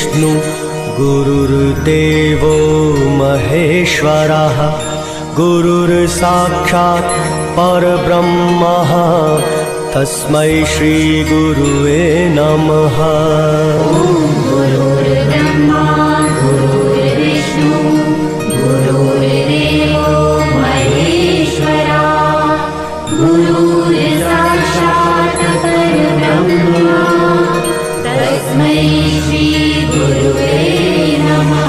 गुरुर्विष्णु गुरुर्देवो महेश्वरः गुरुर्साक्षात् परब्रह्मः तस्मै श्री गुरुवे नमः। गुरुर्ब्रह्मा गुरुर्विष्णु गुरुर्देवो महेश्वरः गुरुर्साक्षात् परब्रह्म तस्मै श्री गुरुवे नमः।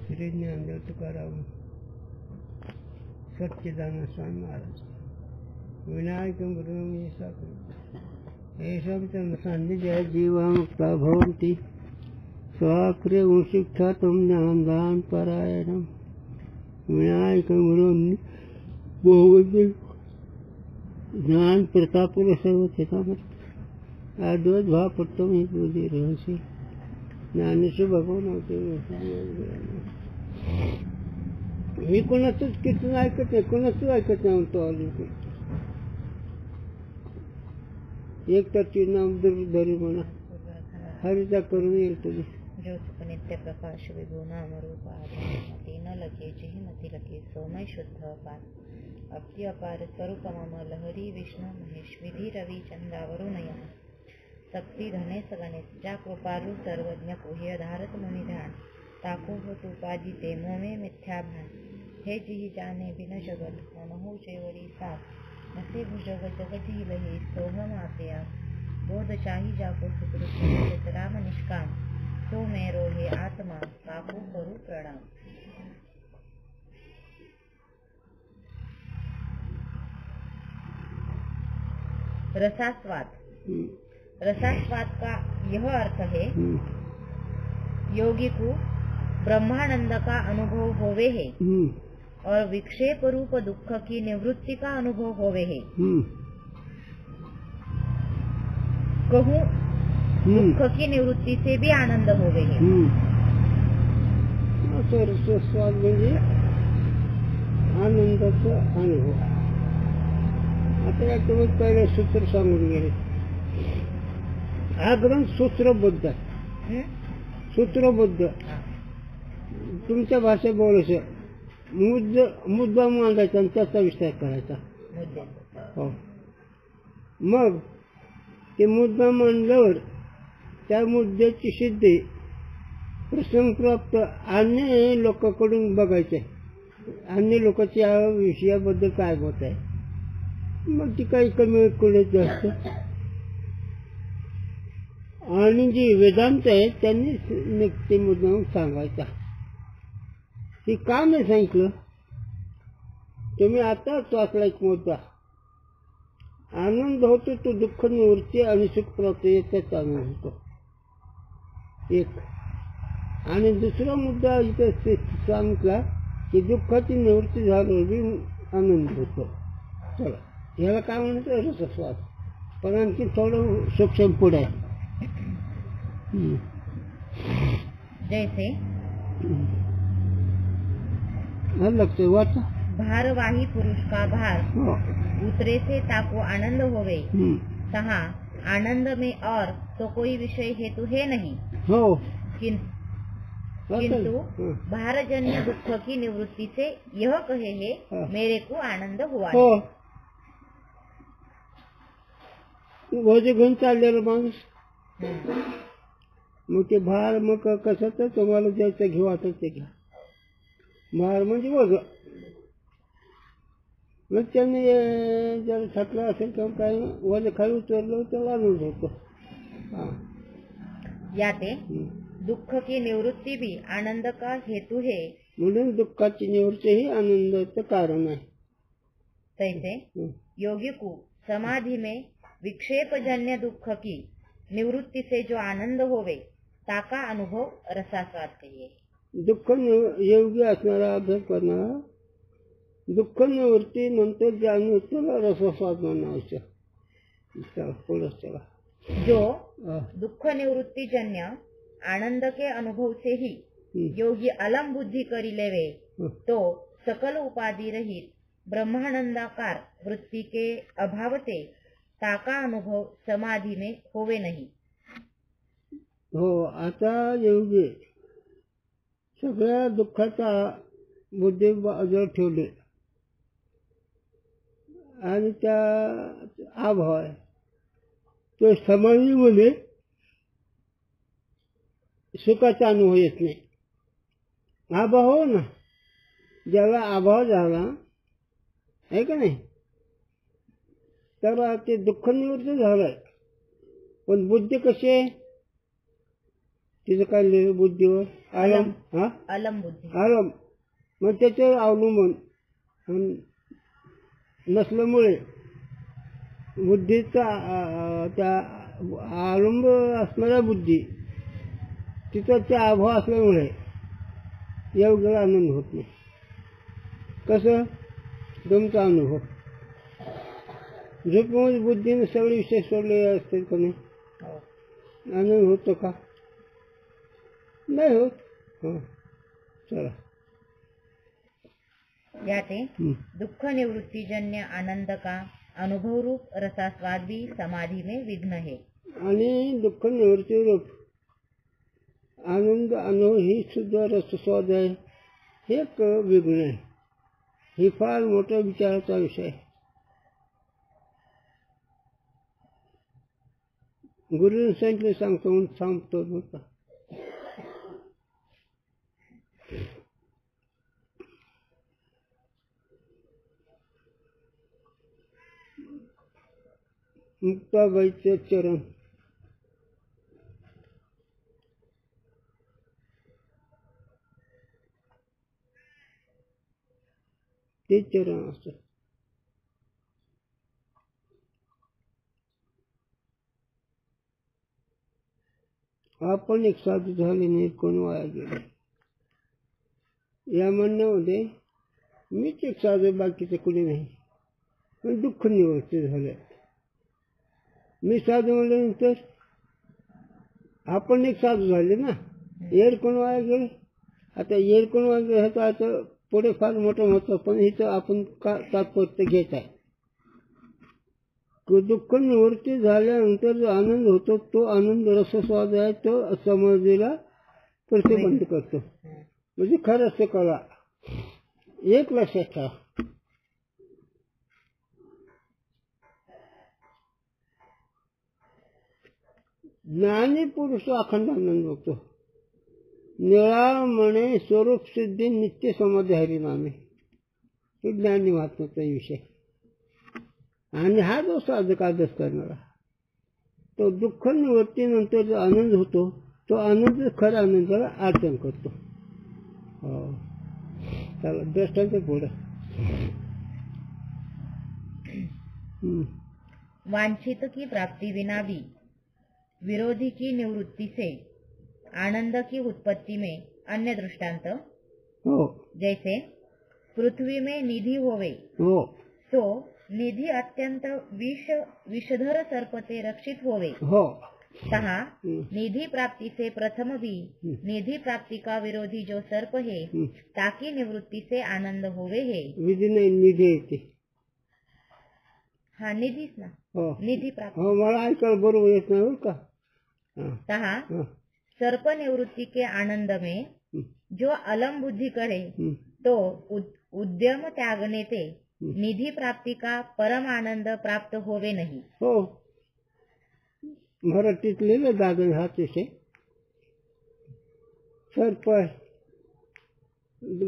श्री ज्ञानदेव तुकाराम सच्चिदानंद स्वामी महाराज विनायकं गुरुं येषां सान्निध्य जीवा मुक्ता भवन्ति स्वाक्रियं शिक्षातं ज्ञानदान परायणं विनायकं गुरुं भवन्ति ज्ञान प्रतापुर सर्वचेतामृत अद्वैत भाव पट्टम ही पूजी रहस्य ज्ञानेश्वर भगवान होते। मी कोणाचंच कीर्तन ऐकत नाही, कोणाचंच ऐकत नाही म्हणतो अजून एक तर नाम धरी म्हणा हरिता करून येईल तुझी ज्योत नित्य प्रकाश विभू नाम रूप आदि न लगे जिहि मति लगे सोमय शुद्ध अपार अब्धि अपार स्वरूप मम लहरी विष्णु महेश विधि रवि चंद्रावरुणय शक्ति धने सगणेश जा कृपालु सर्वज्ञ कोहि धारत मुनि ध्यान ताको हो तुपाजी ते मोमे मिथ्या भान हे जिहि जाने बिन जगत मनहु चैवरी साथ नसे भुजग जगति लहे सोहम आप्या बोध चाही जाको सुकृत राम निष्काम तो मेरो हे आत्मा काकू करू प्रणाम। रसास्वाद। रसास्वाद का यह अर्थ है योगी को ब्रह्मानंद का अनुभव होवे है और विक्षेप रूप दुख की निवृत्ति का अनुभव होवे है। कहूँ दुख की निवृत्ति से भी आनंद होवे है। रसस्वाद म्हणजे आनंदाचा अनुभव। आता तुम्ही पहिले सूत्र सांगून गेले। हा ग्रंथ सूत्रबद्ध आहे, सूत्रबद्ध तुमच्या भाषेत बोलायचं मुद्दा मांडायचा आणि त्याचा विस्तार करायचा। हो मग ते मुद्दा मांडल्यावर त्या मुद्द्याची सिद्धी प्रसंगप्राप्त अन्य लोकांकडून बघायचे, अन्य लोकांच्या या विषयाबद्दल काय मत आहे, मग ती काही कमी कुठे जास्त आणि जी वेदांत आहे त्यांनी ते मुद्दा सांगायचा। ती का नाही सांगितलं तुम्ही आता वाचला एक मुद्दा आनंद होतो तो दुःख निवृत्ती आणि सुख प्राप्ती याचाच आनंद होतो एक। आणि दुसरा मुद्दा इथे सांगितला की दुःखाची निवृत्ती झाल्यावर बी आनंद होतो। चला याला काय म्हणतो रसस्वाद, पण आणखी थोडं सूक्ष्म पुढे आहे। जैसे लगते वाचा भारवाही पुरुष का भार उतरे से ताको आनंद होवे तहाँ आनंद में और तो कोई विषय हेतु है नहीं। हो किंतु भारजन्य दुख की निवृत्ति से यह कहे है मेरे को आनंद हुआ। हो भोजे घेऊन चाललेला माणूस मग ते भार मग कसं तर तुम्हाला ज्याचं घेऊ वाटत ते घ्या। भार म्हणजे वज मग त्याने जर थकला असेल किंवा काय वज खाली उतरलं त्याला आनंद होतो। याते दुख की निवृत्ति भी आनंद का हेतु है म्हणून दुःखाची निवृत्ती ही आनंदाचं कारण आहे। तैसे योगी को समाधि में विक्षेपजन्य दुख की निवृत्ति से जो आनंद होवे ताका अनुभव रसास्वाद कहिए। दुःख योगी असणारा अभ्यास करणारा दुःख निवृत्ती नंतर ज्याने त्याला रसास्वाद म्हणायचं। पुढे चला जो दुख निवृत्ति जन्य आनंद के अनुभव से ही योगी अलम बुद्धी करी लेवे तो सकल उपाधि रहित ब्रह्मानंदाकार वृत्ति के अभावते ताका अनुभव समाधि में होवे नहीं. हो, आता योगी सगळ्या दुःखाचा बुद्धी बाजूला ठेवले आणि त्या अभाव आहे तो समाधीमध्ये सुखाचा अनुभव येत नाही. अभाव हो ना, ज्याला अभाव झाला आहे का नाही तर ते दुःख निवृत्त झालंय. पण बुद्धी कशी आहे तिचं काय लिहिलं बुद्धीवर आलम. हा, अलम बुद्धी आलम. मग त्याच्यावर अवलंबून नसल्यामुळे बुद्धीचा त्या अवलंब असणाऱ्या बुद्धी तिचा त्या अभाव असल्यामुळे योग्य आनंद होत नाही. कसं तुमचा अनुभव झोपेमध्ये बुद्धीने सगळे विषय सोडले असते का नाही, आनंद होतो का? नाही होत. हां, चला. याते दुःख निवृत्तीजन्य आनंद का अनुभव रूप रसास्वाद भी समाधि में विघ्न है. आणि दुःख निवृत्ती रूप आनंद अनुभव ही सुद्धा रसस्वाद आहे, हे एक विघ्न आहे. ही फार मोठा विचाराचा विषय आहे. गुरुने सांगितले सांगतो नका. मुक्ताबाईचे चरण ते चरण असतात. आपण एक साधू झाले नाही, कोण वाया गेले. या म्हणण्यामध्ये मीच एक साधू, बाकीचे कोणी नाही. पण दुःख निवृत्ती झाले. मी साधू म्हणल्यानंतर आपण एक साधू झाले ना. येर कोण वाया गेले. आता येर कोण वाया गेले ह्याचं आता पुढे फार मोठं होतं, पण हिचं आपण का तात्पर्य घेत आहे. दुःख निवृत्ती झाल्यानंतर जो आनंद होतो तो आनंद रसस्वाद आहे, तो समाधीला प्रतिबंध करतो. म्हणजे खरंच ते कळा. एक लक्षात ठेवा, ज्ञानी पुरुष अखंड आनंद होतो. निळा म्हणे स्वरूप सिद्धी नित्य समाधी हरिनामे. हे ज्ञानी महात्म्याचा विषय. आणि हा जो साधक अभ्यास करणारा तो दुःख निवृत्तीनंतर जो आनंद होतो तो आनंद खऱ्या आनंदाला अडचण करतो. चला दृष्टांत पुढे. वांछित की प्राप्ति विना भी विरोधी की निवृत्ति से आनंद की उत्पत्ति में अन्य दृष्टांत. हो, जैसे पृथ्वी में निधि होवे हो, तो निधि अत्यंत विषधर सर्पते रक्षित होवे. हो. तहा निधि प्राप्ति से प्रथम भी निधि प्राप्ति का विरोधी जो सर्प है ताकि निवृत्ति से आनंद होवे है. विधी नाही, निधी येते. हा निधीच ना. हो, निधि प्राप्ति. हो, मला ऐकायला बरोबर येत नाही बरं का. तहा सर्प निवृत्ति के आनंद में जो अलम बुद्धि करे तो उद्यम त्यागने ते निधि प्राप्ति का परम आनंद प्राप्त होवे नहीं. हो, मराठीत लिहिलं दादन हाच विषय. सर्प आहे,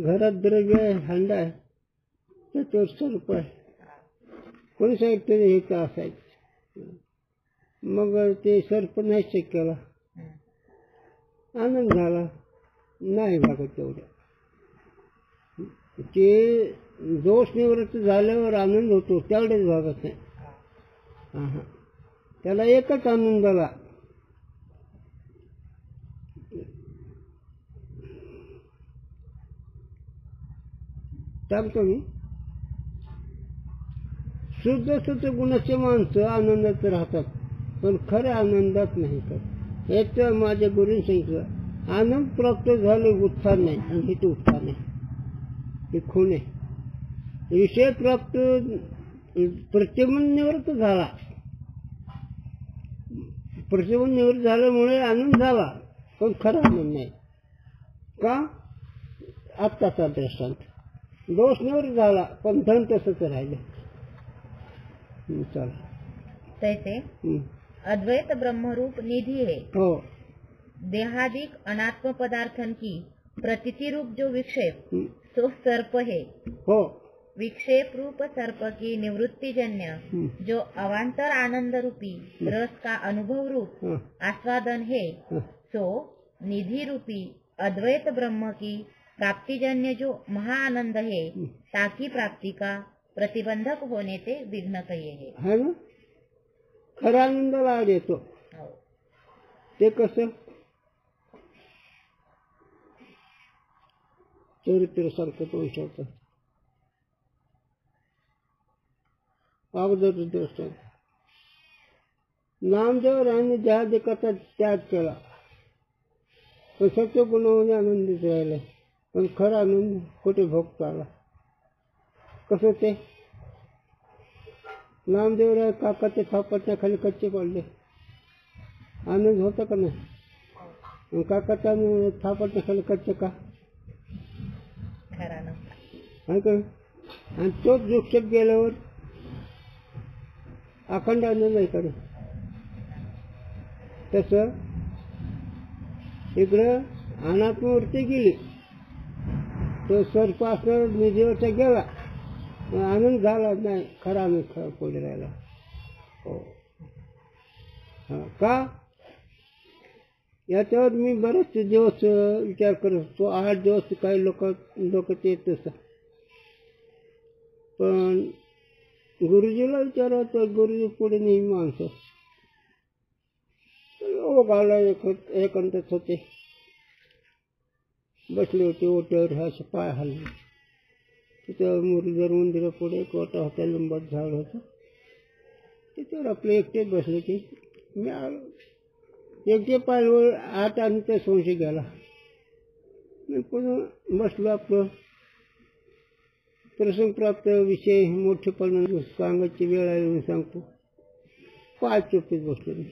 घरात द्रव्य आहे, हांडा आहे, त्याच्यावर सर्प आहे. कोणी सांगितलं हे का असायचं. मग ते सर्प नाही चेक केला, आनंद झाला. नाही भागत तेवढ्या. ते दोष निवृत्त झाल्यावर आनंद होतो, तेवढेच भागत नाही. हा, त्याला एकच आनंद आला. सांगतो मी, शुद्ध शुद्ध गुणाचे माणसं आनंदात राहतात, पण खऱ्या आनंदात नाही. तर हेच माझ्या गुरुने सांगितलं. आनंद प्राप्त झाले उत्थान नाही, आणि हे ते उत्थान आहे, हे खून आहे. विषय प्राप्त प्रतिबंध निवृत्त झाला, प्रतिबंध निवृत्त झाल्यामुळे आनंद झाला, पण खरा आनंद नाही. का? आत्ताचा दृष्टांत. दोष निवृत्त झाला, पण धन तसंच राहिलं. चला. तैसे अद्वैत ब्रह्मरूप निधि है. हो देहादिक अनात्म पदार्थन की प्रतीति रूप जो विक्षेप सो सर्प है. हो विक्षेप रूप सर्प की निवृत्ति जन्य जो अवांतर आनंद रूपी रस का अनुभव रूप आस्वादन है, सो निधि रूपी अद्वैत ब्रह्म की प्राप्तिजन्य जो महाआनंद है, ताकि प्राप्ति का प्रतिबंधक होने से विघ्न कहिए है ना. खरा आनंद लाड येतो. ते कसं? चरित्र सांगतो विषयाचं अगोदर दृष्टांत. नामदेवरायांनी देहादिकाचा त्याग केला, पण सत्य गुणामध्ये आनंदीत राहिला, पण खरा आनंद कुठे भोगता आला? कसं ते? नामदेवराय काकाच्या थापाच्या खाली कच्चे पडले, आनंद होता का नाही? काकाच्या थापाच्या खाली कच्चे का? आहे का? आणि तोच वृक्षात गेल्यावर अखंड आनंद आहे कडे. तसं इकडं अनात्मवृत्ती गेली, तो सर्प असणार निधीवरचा गेला, आनंद झाला नाही, खरा आनंद पुढे राहिला. हो का? याच्यावर मी बरेच दिवस विचार करत होतो. 8 दिवस काही लोक ते तसं, पण गुरुजीला विचारत, गुरुजी पुढे नेहमी माणसं गावला एकांतच होते, बसले होते ओट्यावर, असे पाय हल्ले. तिथं मुरलीधर मंदिरापुढे एक ओटा होता, लिंबात झाड होतं, तिथेवर आपले एकटेच बसले की मी आलो. एकटे पायवर आत आणि ते संशय गेला. मी पुन्हा बसलो. आपलं प्रसंग प्राप्त विषय मोठेपणा सांगायची वेळ आली म्हणून सांगतो. 5 चोपडीत बसलो मी.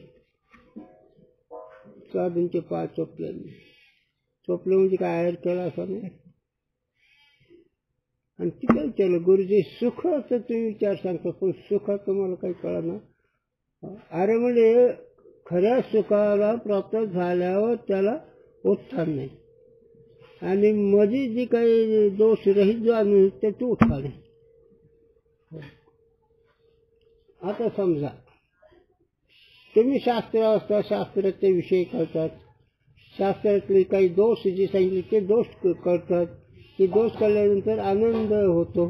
साधूंचे 5 चोपले. चोपले म्हणजे काय आयर केला असं नाही. आणि तिथे विचारलं, गुरुजी सुखाचं तुम्ही विचार सांगतो, पण सुखाचं मला काही कळना. अरे म्हणजे खऱ्या सुखाला प्राप्त झाल्यावर त्याला उत्थान नाही, आणि मध्ये जी काही दोष रहित जो अनुभव त्याची उत्थान आहे. आता समजा तुम्ही शास्त्र असता, शास्त्राचे विषय कळतात, शास्त्रातले काही दोष जे सांगितले ते दोष कळतात. ते दोष कळल्यानंतर आनंद होतो,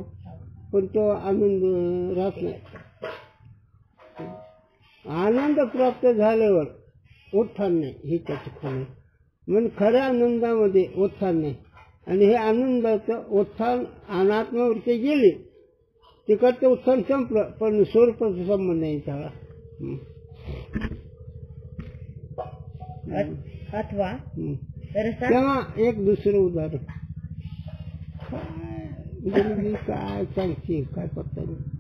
पण तो आनंद राहत नाही. आनंद प्राप्त झाल्यावर उत्थान नाही, ही त्याची खूण आहे. म्हणून खऱ्या आनंदामध्ये उत्थान नाही, आणि हे आनंदाचं उत्थान अनात्मवृत्ती गेली, तिकडचं उत्थान संपलं, पण स्वरूपाचा संबंध नाही त्याला. अथवा तेव्हा एक दुसरं उदाहरण काय सांगते, काय पत्ता नाही.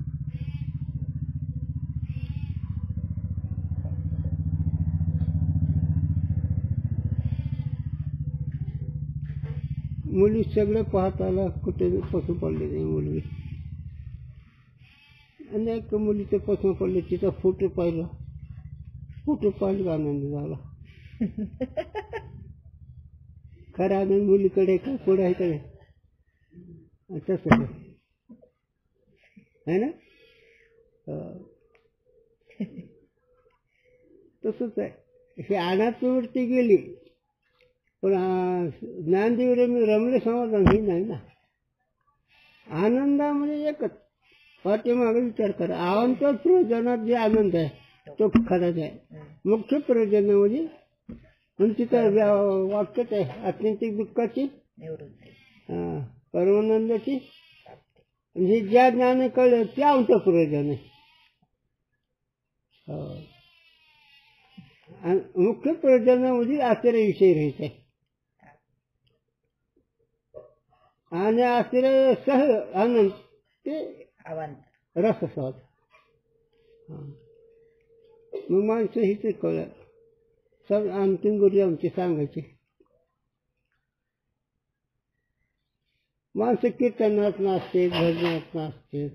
मुली सगळे पाहताना कुठे पसंत पडले नाही मुलगी. अनेक मुलीचे पसंत पडले, तिचा फोटो पाहिला, फोटो पाहिला आनंद झाला. खरा आनंद मुलीकडे का पुढे आहे का नाही? तसं आहे ना. तसंच आहे. हे अनात्मवृत्ती गेली, पण ज्ञानदेव रमले समाधान ही नाही ना. आनंदामध्ये एकच पाठीमागे विचार करा. अवांतर प्रयोजनात जे आनंद आहे तो खराच आहे. मुख्य प्रयोजनामध्ये आणि तिथं वाक्यच आहे, अत्यंतिक दुःखाची परमानंदाची, म्हणजे ज्या ज्ञान कळलं त्या अंतर प्रयोजन आहे. आणि मुख्य प्रयोजनामध्ये आश्चर्य विषय राहायचा आहे. आणि आश्रय सह आनंद ते अवांतर. रसस्वाद. मग माणसं हिच कळलं. सब आणखीन गुरु आमचे सांगायचे, माणसं कीर्तनात नाचते, भजनात नाचते,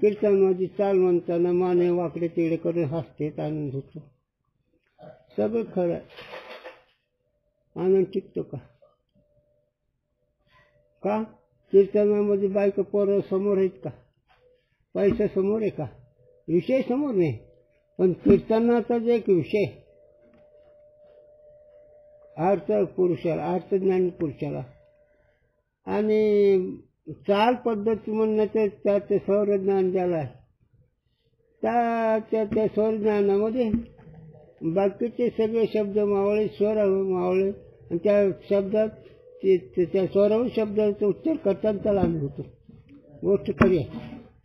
कीर्तनाची चाल म्हणताना माने वाकडे तिकडे करून हसतेत, आनंद होतो. सगळं खरं आहे. आनंद टिकतो का? का कीर्तनामध्ये बायका पोरं समोर आहेत का? पैसा समोर आहे का? विषय समोर नाही, पण कीर्तनाचाच एक विषय अर्थ पुरुषाला, अर्थ ज्ञानी पुरुषाला. आणि चाल पद्धत म्हणण्याचं त्या स्वरज्ञान ज्याला आहे त्या स्वरज्ञानामध्ये बाकीचे सगळे शब्द मावळे, स्वर मावळे, आणि त्या शब्दात त्या स्वरावर शब्दाचा उच्चार करताना त्याला आनंद होतो. गोष्ट खरी आहे.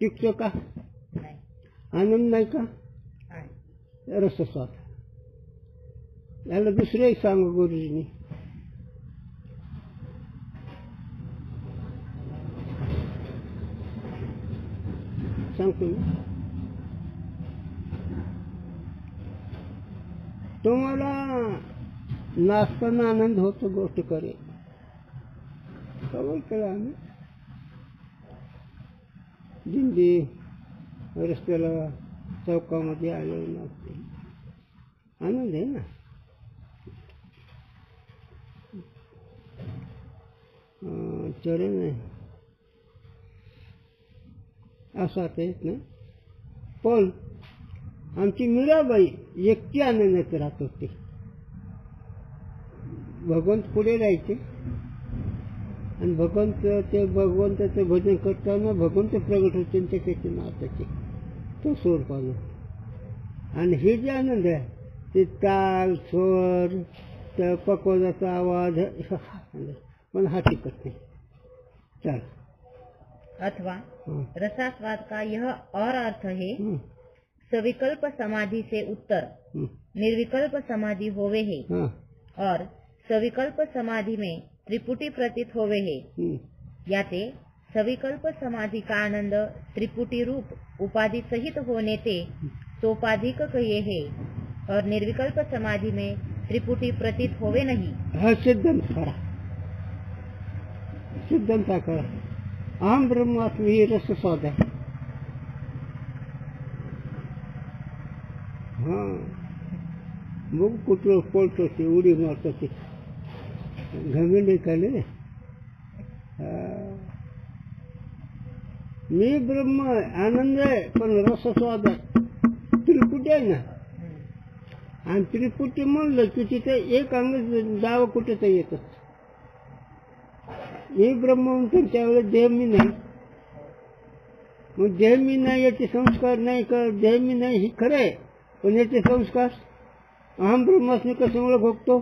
टिकतो का? आनंद नाही का? रसस्वाद. याला दुसरं एक सांगू गुरुजींनी. सांगतो मी. तुम्हाला नाचताना आनंद होतो, गोष्ट करे खबर केला आम्ही दिंडी रस्त्याला चौकामध्ये आलो, नाचते, आनंद आहे ना. चरण आहे असं आता येत नाही. पण आमची मीराबाई एकटी आनंदात राहत होती. भगवंत पुढे राहायचे आणि भगवंताचं भजन करताना भगवंत प्रगट होते त्यांच्या काही नाचाचे तो स्वर पाहून. आणि हे जे आनंद आहे ते ताल, स्वर, त्या पकवाजाचा आवाज, पण हा टिकत नाही. चल. अथवा रसास्वाद का यह और अर्थ है, सविकल्प समाधि से उत्तर निर्विकल्प समाधि होवे है, और सविकल्प समाधि में त्रिपुटी प्रतीत होवे है. याते सविकल्प समाधि का आनंद त्रिपुटी रूप उपाधि सहित होने ते सोपाधिक कहिए है, और निर्विकल्प समाधि में त्रिपुटी प्रतीत होवे नहीं. हा सिद्धांत करा, सिद्धांत करा. अहम ब्रह्मास्मि ही रसस्वाद आहे. हा बघ कुठं पळतो ते, उडी मारतो ते, घमेंडी काढले. मी ब्रह्म आनंद आहे, पण रसस्वाद आहे. त्रिपुटी आहे ना, आणि त्रिपुटी म्हणलं की तिथे एक अंग दावा कुठे तर येतच. मी ब्रह्म म्हणतो त्यावेळेस देह मी नाही. मग देह मी नाही याचे संस्कार नाही कर, देह मी नाही हे खरं आहे, पण याचे संस्कार अहम ब्रह्मास्मी कशामुळे भोगतो?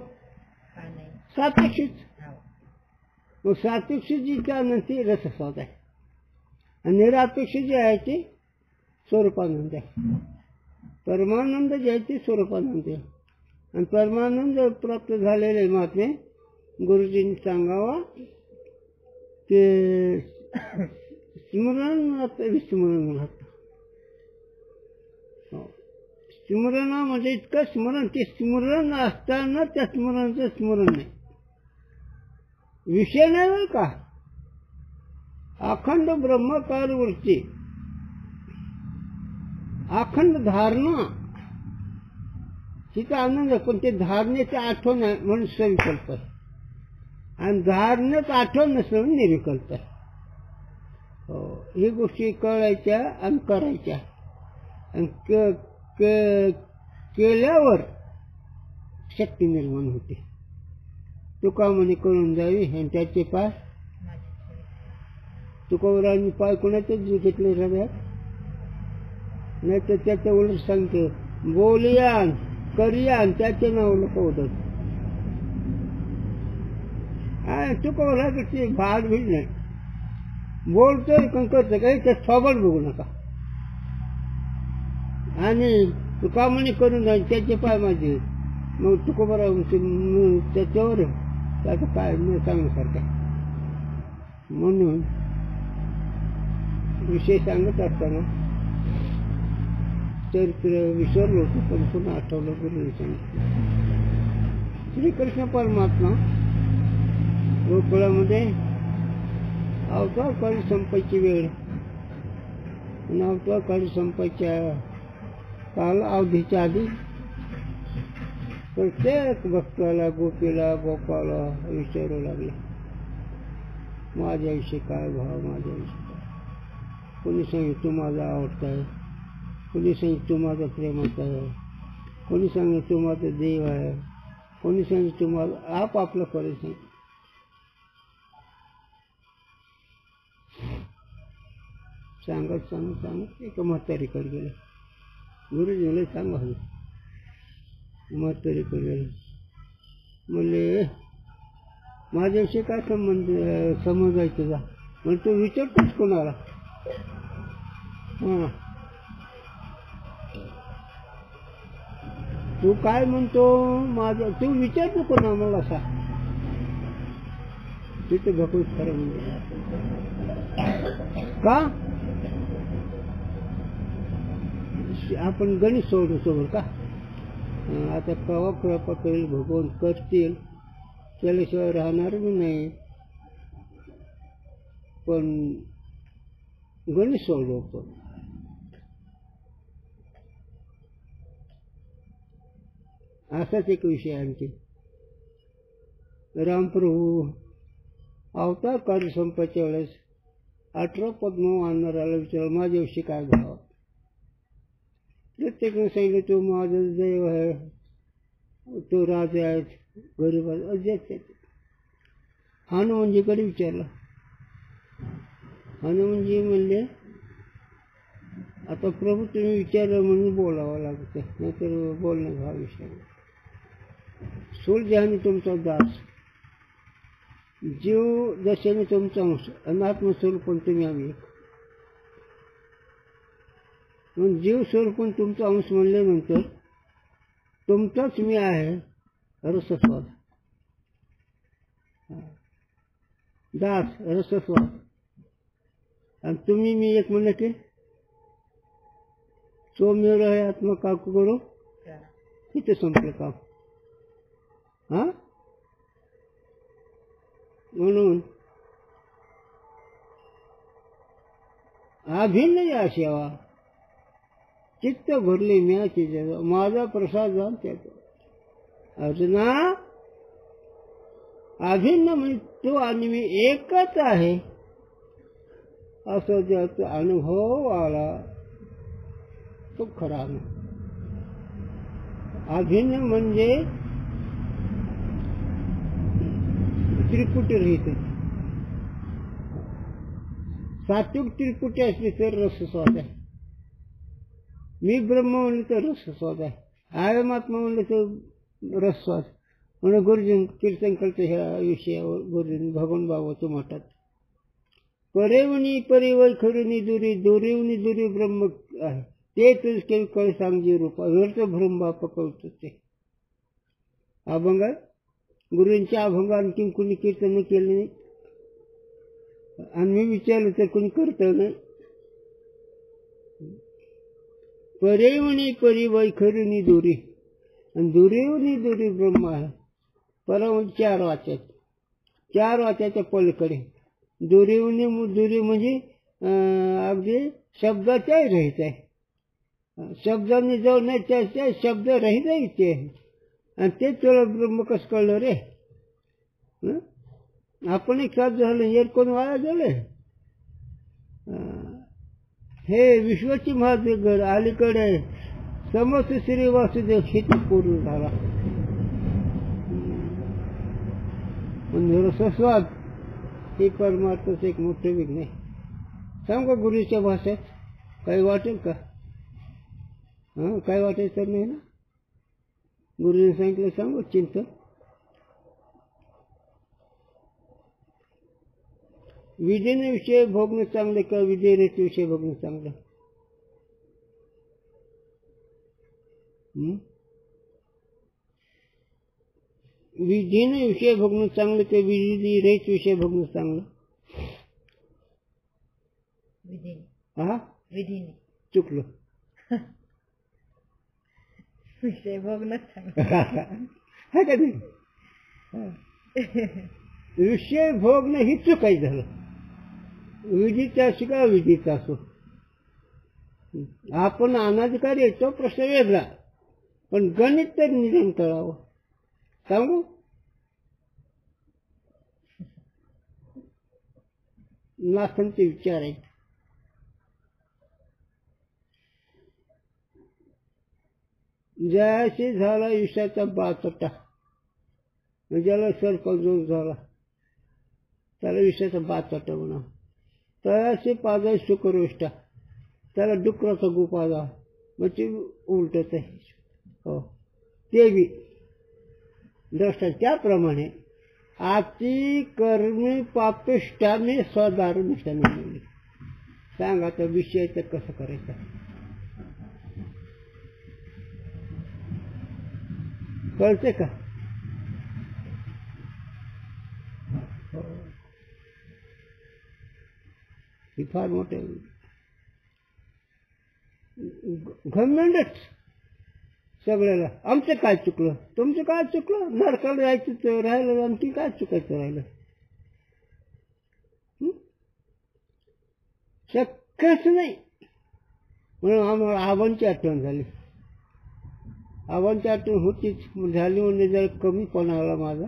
सापेक्षित. मग सापेक्षित जी आनंद ती रसस्वाद आहे, आणि निरापेक्षित जे आहे ते स्वरूपानंद आहे. परमानंद जे आहे ते स्वरूपानंद आहे. आणि परमानंद प्राप्त झालेले महात्मे गुरुजींनी सांगावा ते स्मरण विस्मरण राहतं. स्मरण म्हणजे इतकं स्मरण, ते स्मरण असताना त्या स्मरणाचं स्मरण नाही. विषय नाही बरं का. अखंड ब्रह्मकारवरची अखंड धारणा तिचा आनंद आहे, पण ते धारणेची आठवण आहे म्हणून सविकल्प आहे, आणि धारणेच आठवण नसलं निर्विकल्प आहे. ही गोष्टी कळायच्या आणि करायच्या, आणि केल्यावर शक्ती निर्माण होते. तुका म्हणे करून जावी आणि त्याचे पाय तुकावरांनी पाय कोणाचेच घेतले हृदयात नाही, तर त्याच्या उलट सांगते बोलियान करियान त्याचे नाव लोक होतात. तुकावराची भाग भीड नाही, बोलतोय पण करतो काही त्या सोबत बघू नका. आणि तुका म्हणे करून जाईल त्याचे पाय माझे. मग तुकोबरा त्याच्यावर त्याचं काय न सांगण्यासारखं आहे. म्हणून विषय सांगत असताना चरित्र विसरलो होतो, पण पुन्हा आठवलं गुरुने सांगितलं. श्रीकृष्ण परमात्मा गोकुळामध्ये अवतार काळी संपायची वेळ आणि अवतार काळी संपायच्या काल अवधीच्या आधी प्रत्येक भक्ताला, गोपीला, गोपाला विचारू लागले, माझ्याविषयी काय भाव, माझ्याविषयी काय. कोणी सांगितलं तू माझा आवडता आहे, कोणी सांगितलं तू माझा प्रेमाचा आहे, कोणी सांगितलं तू माझा देव आहे, कोणी सांगितलं तू माझा आपापलं खरं सांग. सांगत सांगत सांगत एका म्हातारीकडे गेलं. गुरुजीला सांगा म्हातारीकडे गेलं. म्हणले माझ्याविषयी काय समज आहे तुझा. म्हणजे तू विचारतोस कोणाला. हां, तू काय म्हणतो माझं, तू विचारतो कोणा मला सांग. तिथे भगवत खरं म्हणजे का आपण गणित सोडू सोबत का. आता कवा कृपा करेल भगवान करतील, त्याल्याशिवाय राहणार बी नाही. पण गणित सोडवतो. असाच एक विषय आणखी. रामप्रभू अवतार कार्य संपायच्या वेळेस 18 पद्म आणणाऱ्याला विचार माझ्याविषयी काय भाव. प्रत्येकाने सांगितलं तो माझा देव आहे, तो राजा आहेत, गरीब आहेत. हनुमानजीकडे विचारलं. हनुमानजी म्हणले आता प्रभू तुम्ही विचारलं म्हणून बोलावं लागतं, नाहीतर बोलण्याचा हा विषय. सूर्यहानी तुमचा दास, जीव दशेने तुमचा अंश, अनात्मस्वरूपण तुम्ही आम्ही. मग जीव स्वरूपण तुमचा अंश म्हणल्यानंतर तुमचाच मी आहे रसस्वाद. दास रसस्वाद आणि तुम्ही मी एक म्हणलं की सौम्य रहे आत्मा काकू करू. तिथे संपलं काम. हा, म्हणून अभिन्न या सेवा चित्त भरले म्याची जगा, माझा प्रसाद जाण त्याचा. अर्जुना अभिन्न म्हणजे तू आणि मी एकच आहे असं ज्याचा अनुभव आला तो खरा अनुभव. अभिन्न म्हणजे त्रिपुटी रहित. सात्विक त्रिपुटी असली तर रसस्वाद आहे. मी ब्रह्म म्हणलं तर रसस्वाद आहे. आयमात्मा म्हणलं तर रसस्वाद. म्हणून गुरुजीं कीर्तन करतो ह्या विषयावर. गुरुजीं भगवान बाबाचं म्हणतात परेवणी परिवय खरुनी दुरी, दुरीवनी दुरी ब्रह्म आहे ते तुझ केवी कळ सांगजी रूपा, व्यर्थ भ्रम पकवतो ते. अभंग गुरूंच्या अभंग आणखी कुणी कीर्तन केलं नाही आणि मी विचारलं तर कुणी करतं नाही. परेवणी परिवय खरुनी दुरी आणि दुरीवनी दुरी ब्रह्म आहे. पर म्हणजे चार वाच्यात, चार वाच्याच्या पलीकडे. दुरी म्हणजे अगदी शब्दाच्याही रहित आहे. शब्दाने जो नाही त्या शब्द रहित आहे ते. आणि ते तुला ब्रह्म कसं कळलं रे. आपण एक साथ झालं येर कोण वाया गेले. हे विश्वाची महादेव अलीकडे समस्त श्री वासुदेव शेती पूर्ण झाला. म्हणजे रसस्वाद हे परमार्थाचं एक मोठं विघ्न आहे. सांगा गुरुच्या भाषेत काही वाटेल का. हां, काय वाटायचं तर नाही ना. गुरुने सांगितलं सांगू चिंतन. विधेने विषय भोगणं चांगलं का विधेयरेचे विषय भोगणं चांगलं. विधीने विषय भोगणं चांगलं ते विधी रहित विषय भोगणं चांगलं? विधीने. हा विधीने. चुकलं. विषय भोगणं चांगलं. हा का नाही? विषय भोगणं ही चुकाय झालं. विधीचा असो का विधीचा असो, आपण अनाधिकारी येतो प्रश्न वेगळा, पण गणित तर निदान कळावं. सांगू लाखांचे विचार आहेत. ज्याशी झाला विषयाचा बाचटा, ज्याला सर्पदोष झाला त्याला विषयाचा बाचटा म्हणा. तयाशी पाजा शुक्रविष्टा, त्याला डुकराचा गुपाजा, म्हणजे उलटच आहे. हो ते बी द्रष्टा. त्याप्रमाणे आती कर्मी पापिष्टाने स्वधार्मिष्टाने. सांगा तर विषयाचं कसं करायचं? कळते का? ही फार मोठे घमंडच सगळ्याला. आमचं काय चुकलं, तुमचं काय चुकलं, नरकाला जायचं राहिलं, आणखी काय चुकायचं राहिलं? शक्यच नाही. म्हणून आम्हाला आबांची आठवण झाली. आबांची आठवण होतीच झाली म्हणजे जर कमीपणा आला माझा.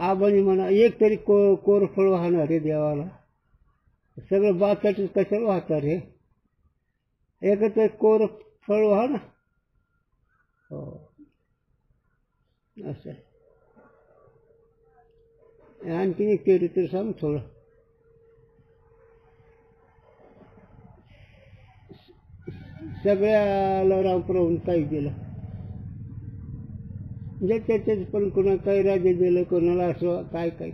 आबांनी म्हणा एक तरी कोरफळ वाहणार रे देवाला, सगळं बाचाच कशाला वाहता रे, एकच कोरफळ वाहा ना. हो असं आणखीन एक चरित्र सांग थोडं. सगळ्याला रामप्रभूंनी काही दिलं, ज्याच्याच पण कोणा काही राज्य दिलं, कोणाला असं काय काय.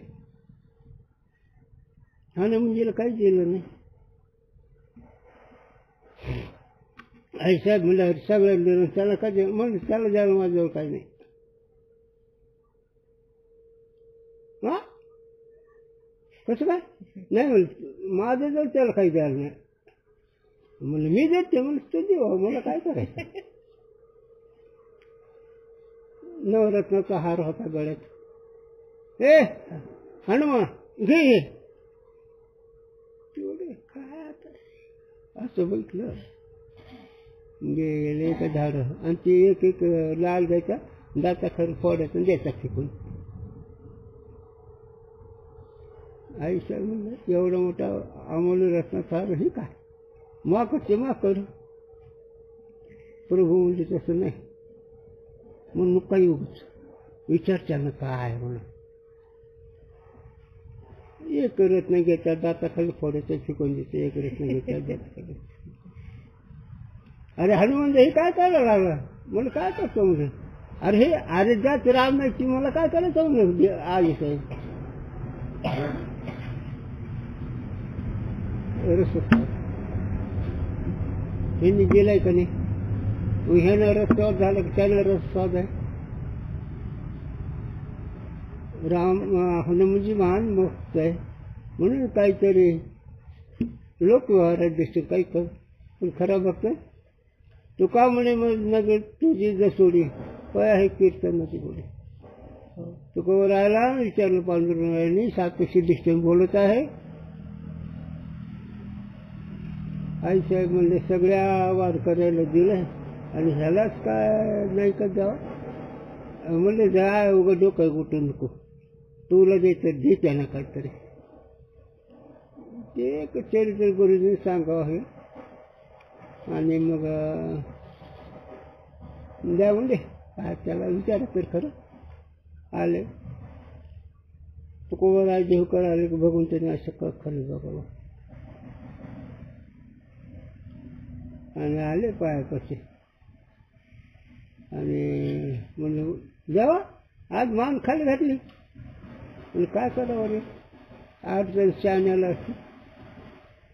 हनुमानजीला काही दिलं नाही. आई साहेब म्हणलं सगळ्याला दिलं, त्याला काय दिलं? म्हणलं त्याला द्यायला माझ्याजवळ काही नाही. हा कसं काय नाही? म्हणलं माझ्याजवळ त्याला काही द्यायला नाही. म्हणलं मी देते. म्हणलं तू देवा, मला काय करायचं? नवरत्नाचा हार होता गळ्यात. ए हनुमान घे. काय आता असं बघितलं गेले का झाड, आणि ते एक एक लाल द्यायचा, दाता खरं फोडायचा आणि द्यायचा फेकून. आयुष्य म्हणलं एवढा मोठा अमोल रत्नाचा हार हे काय? माकडचे माकड. प्रभू म्हणजे तसं नाही. म्हणून मग काही उगच विचारच्यानं काय म्हणून एक रत्न घेतात, दाताखाली फोडायचं फेकून द्यायचं, एक रत्न घेतात दाताखाली. अरे हनुमान हे काय करायला लागला? मला काय करतो म्हणजे? अरे जात राम नाही, मला काय करायचं म्हणजे? आई साहेब ह्यांनी गेलाय का नाही? ह्यानं रस्त्यावर झालं की त्यानं रस्त्यावर आहे. हनुमानजी महान भक्त आहे म्हणून काहीतरी लोकव्यवहारात दिसतो काही कर, पण खरा भक्त तो का म्हणे मग नगर तुझी जसोडी काय आहे कीर्तनाची बोली. तो कवर राहिला, विचारलं पांडुरंगाने, सातशी डिस्टन्स बोलत आहे. आई साहेब म्हणले सगळ्या वारकऱ्याला दिलं आणि ह्यालाच काय नाही का जावं? म्हणले जा उघड डोकं कुठं नको, तुला द्यायचं दे त्यांना काहीतरी. ते एक चरित्र गुरुजीने सांगावं हे. आणि मग द्या म्हणजे काय त्याला विचार तर खरं. आले तुकोबराय देवकर आले की बघून त्याने असं खरं बघावं. आणि आले पायापाशी आणि म्हणजे जेव्हा आज मान खाली घातली. म्हणजे काय करावं रे, अडचण शाण्याला असते.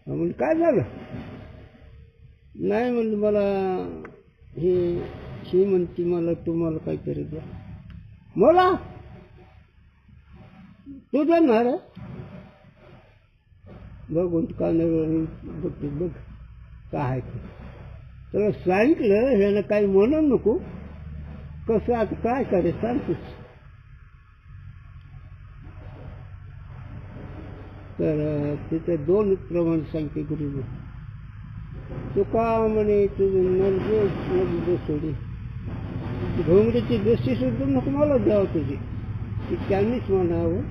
म्हणजे काय झालं? नाही म्हणलं मला हे म्हणती मला तुम्हाला काहीतरी द्या. बोला तू जाणार बघून का बघते बघ काय तर सांगितलं ह्यानं काही म्हणू नको कसं आता काय करे सांगतोच. तर तिथे दोन प्रमाण सांगते गुरुजी. तुका म्हणे तुझं नर्जे सोडी घोंगडीची दृष्टी सुद्धा नको मला द्यावं तुझी ती त्यांनीच म्हणावं.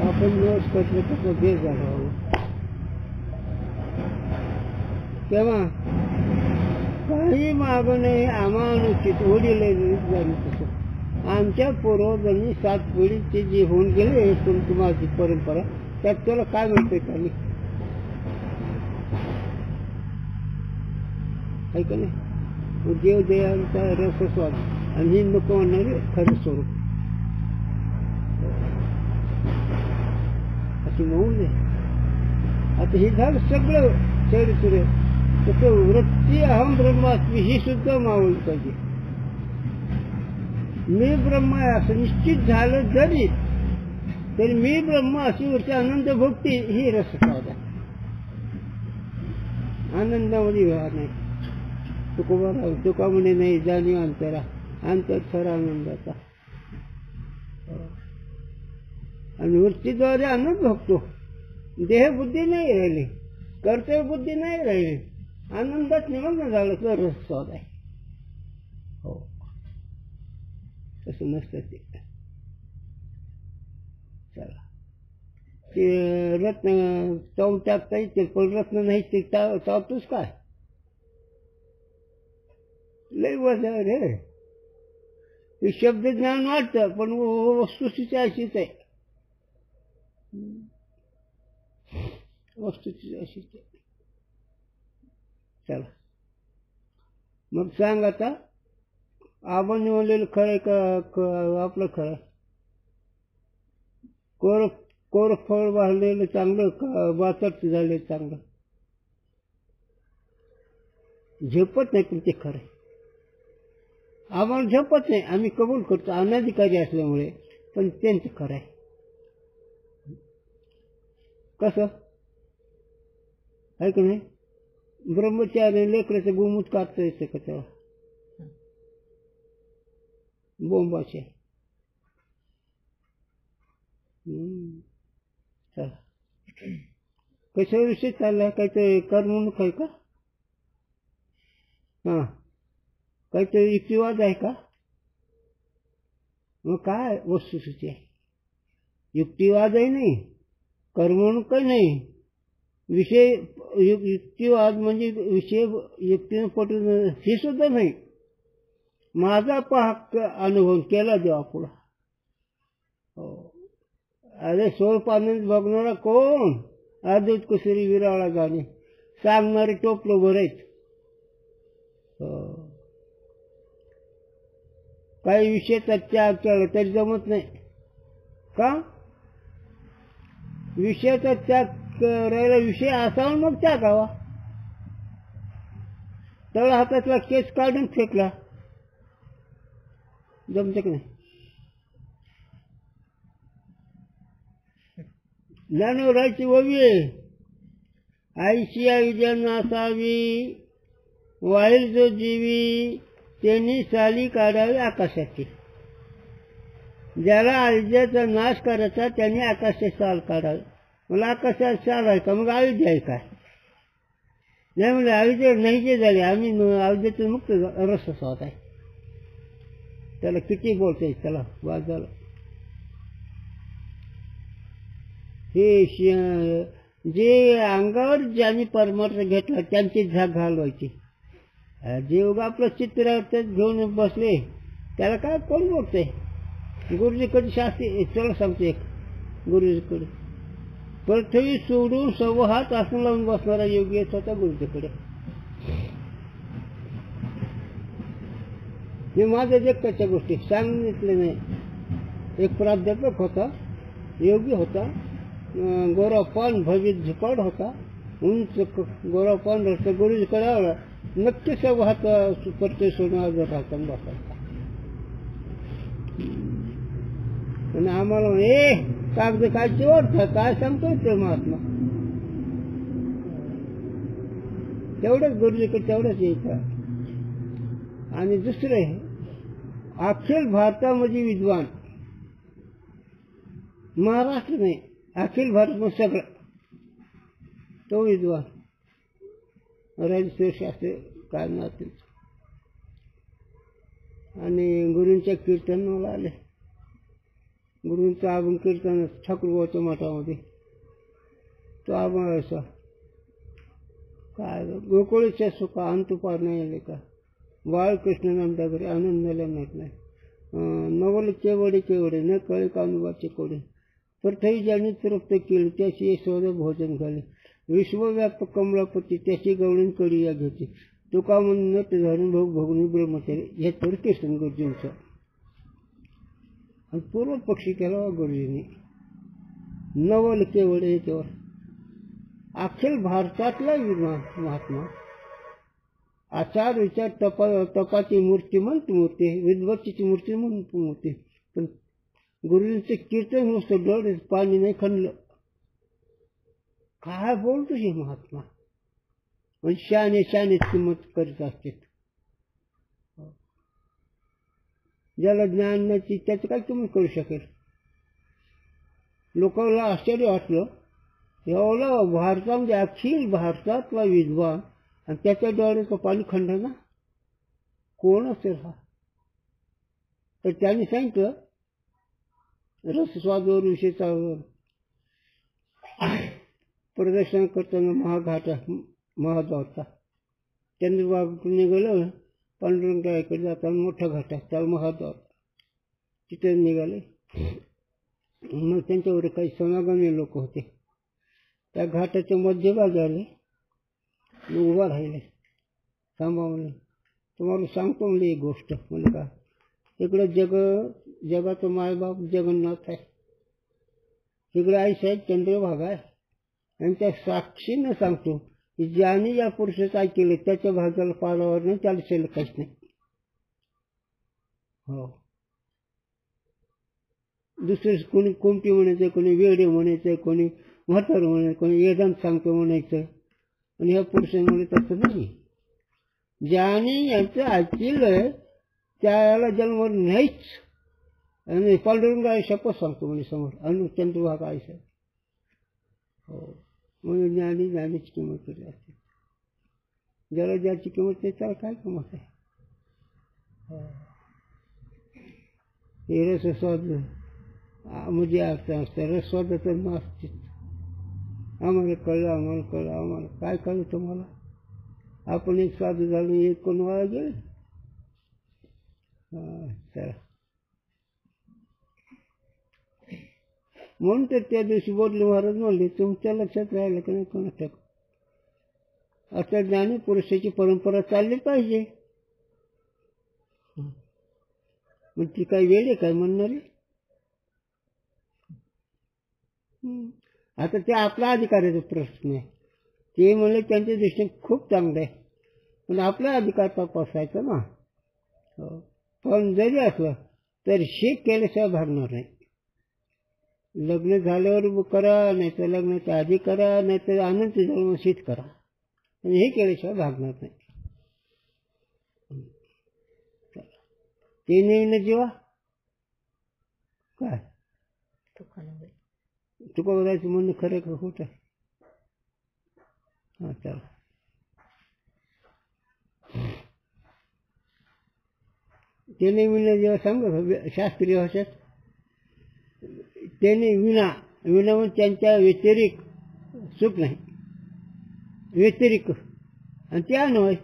आपण नस कसलं कसं बेस झालं तेव्हा काही मागं नाही अमानुचित वडील झाली तसं आमच्या पूर्वजांनी 7 पिढीचे जे होऊन गेले कुटुंबाची परंपरा त्यात त्याला काय म्हणतोय त्यांनी आहे का नाही. देव देवांचा रसस्वाद आणि ही नको म्हणणारे खरं स्वरूप अशी म्हणून दे. आता हे झालं सगळं चरित्र तसं वृत्ती अहम ब्रह्मास्मी ही सुद्धा मावळली पाहिजे. मी ब्रह्म आहे असं निश्चित झालं जरी तरी मी ब्रह्म अशी वरची आनंद भक्ती ही रसस्वाद आहे. आनंदामध्ये व्यवहार नाही. तुका म्हणे नाही जाणीव अंतरा अंतर खरा आनंदाचा आणि वृत्तीद्वारे आनंद भोगतो. देहबुद्धी नाही राहिली कर्तव्य बुद्धी नाही राहिली आनंदात निमग्न झालं तर रसस्वाद आहे. हो तसं नसतं ते. चला ते रत्न चावून टाकता येतील पण रत्न नाही ते चावतोच काय लय वजा रे. हे शब्द ज्ञान वाटतं पण वस्तुस्थिती अशीच आहे. वस्तुस्थिती अशीच आहे. चला मग सांग आता आपण निवडलेलं खरं का आपलं खरं कोर फळ वाढलेलं चांगलं का वाचत झालेलं चांगलं झेपत नाही पण ते खरं आम्हाला झेपत नाही आम्ही कबूल करतो अनाधिकारी असल्यामुळे पण त्यांचं खरं आहे. कसं आहे का नाही. ब्रह्मचारी लेकराचं गोमूत काढता येतं का तेव्हा बोंबाचे कशा विषय चाललाय काहीतरी करमणूक आहे का हा काहीतरी युक्तिवाद आहे का मग काय वस्तुस्थिती आहे. युक्तिवादही नाही करमणूकही नाही विषय युक्तिवाद म्हणजे विषय युक्तीनं पटून हे सुद्धा नाही. माझा हक्क अनुभव केला देवा पुढा. हो अरे स्वरूपानंद बघणारा कोण अद्वैत कुसरी विराळा गाणे सांगणारे टोपलं भर आहेत. काही विषयाचा त्याग केला तरी जमत नाही का विषयाचा त्याग करायला विषय असावा मग त्यागावा. तळ हातातला केस काढून फेकला जमतं की नाही. ज्ञानोराची ववी आईशी आई जन असावी वाईल जो जीवी त्यांनी साली काढावी आकाशाची. ज्याला आयुष्याचा नाश करायचा त्यांनी आकाशाची साल काढावी. मला आकाशात साल आहे का मग आयुष्य आहे काय नाही म्हणजे आयुष्य नाही जे झाले आम्ही आयुष्याचं मुक्त रसस्वाद आहे. त्याला किती बोलते चला वाद झाला. हे जे अंगावर ज्यांनी परमार्थ घेतला त्यांची झाक घालवायची. जे उगा आपलं चित्र घेऊन बसले त्याला काय कोण बोलते. गुरुजीकडे शास्त्री चला सांगते एक गुरुजीकडे पृथ्वी सोडून 1.25 हात असं लावून बसणारा योगी येत होता गुरुजीकडे. मी माझ्या जगताच्या गोष्टी सांगितल्या नाही. एक प्राध्यापक होता योगी होता गोरापान भवित झुकाड होता उंच गोरापान रस्ता गुरुजीकडे आला नक्की 1.25 हात पृथ्वी सोडून हजर राहता बसायचा. आणि आम्हाला कागद काय चिवडतं, काय सांगतोय ते महात्मा. तेवढंच गुरुजीकडे तेवढंच यायचं. आणि दुसरे अखिल भारतामध्ये विद्वान, महाराष्ट्र नाही अखिल भारत सगळं तो विद्वान शास्त्री काय नाव. आणि गुरूंच्या कीर्तनाला आले. गुरूंचं अभंग कीर्तन ठाकूरबाच्या मठामध्ये तो अभंग असा काय गोकुळीच्या सुखा अंतू पार नाही आले का, बाळकृष्ण नामदा घरी आनंदाला नाहीत नाही, नवल केवडे केवडे न कळे कानुबाचे कोडे, प्रथई ज्यांनी तृप्त केले त्याची यशोद भोजन झाले, विश्वव्यापक कमलापती त्याची गवळीन कडी या घेते, तुका म्हणून नट धरून भाऊ भगुनी ब्रह्मचारी. हे तर कीर्तन गुरुजींचं. आणि पूर्व पक्षी केला गुरुजींनी नवल केवडे याच्यावर. अखिल भारतातला विद्वान महात्मा, आचार विचार तपाची मूर्तिमंत मूर्ती, विद्वत्तेची मूर्तिमंत मूर्ती. पण गुरुजींचं कीर्तन नुसतं डोळे पाणी नाही खणलं. काय बोलतो हे महात्मा. म्हणजे शाने किंमत करीत असते. ज्याला ज्ञान नाही त्याचं काय किंमत करू शकेल. लोकांना आश्चर्य वाटलं एवढा भारतामध्ये अखिल भारतातला विद्वान आणि त्याच्या डोळ्याचं पाणी खंड ना, कोण असेल हा. तर त्यांनी सांगितलं रसस्वादवर विषयचा प्रदर्शन करताना महाद्वारचा चंद्रबाबूतून निघालं. पांडुरंगाकडे जाताना मोठा घाट आहे त्याला महाद्वार. तिथे निघाले. मग त्यांच्यावर काही समागमी लोक होते. त्या घाटाच्या मध्यभागी आले. उभा राहिले. थांबा म्हणले, तुम्हाला सांगतो म्हणले एक गोष्ट. म्हणजे का इकडं जगाचं मायबाप जगन्नाथ आहे, इकडे आईसाहेब चंद्रभागा आहे. आणि त्या साक्षीनं सांगतो की ज्याने या पुरुषाचं काय केलं त्याच्या भाग्याला पालावर नाही, त्याला शिल्लक काहीच नाही. हो, दुसरे कोणी कोमटी म्हणायचं, कोणी वेडे म्हणायचं, कोणी म्हातार म्हणायचं, कोणी वेदांत सांगतो म्हणायचं. आणि ह्या पुरुषांमुळे तसं नाही. ज्याने यांचं ऐकलं त्याला जन्म नाहीच. आणि पांडुरंगा शपथ सांगतो म्हणे समोर अनु चंद्रभागा आईसाहेब. हो, म्हणून ज्ञानीची किंमत केली असते. ज्याला ज्याची किंमत नाही त्याला काय किंमत आहे. हे रसस्वाद म्हणजे अर्थ असतं. रसस्वादाचं नसते. आम्हाला कळलं काय कळलं तुम्हाला. आपण एक साधू झालो, एक कोण वाया गेले. चला म्हणून तर त्या दिवशी बोलले महाराज म्हणले तुमच्या लक्षात राहिलं की नाही कोणा आता ज्ञानी पुरुषाची परंपरा चालली पाहिजे. मग ती काही वेळ आहे काय म्हणणारे. आता ते आपला अधिकाराचा प्रश्न आहे. ते म्हणले त्यांच्या दृष्टीने खूप चांगलं आहे, पण आपला अधिकार तपासायचा ना. पण जरी असलं तर शेक केल्याशिवाय भागणार नाही. लग्न झाल्यावर करा, नाही तर लग्नाच्या आधी करा, नाही तर अनंत जन्मशीत करा, आणि हे केल्याशिवाय भागणार नाही. ते नेईन जेव्हा काय तुका बघायचं म्हणणं खरं का खोटं. हा चला ते नेईन जेव्हा सांग शास्त्रीय भाषेत त्याने विना म्हणून त्यांच्या व्यतिरिक सुख नाही. व्यतिरिक आणि ते अन्वय.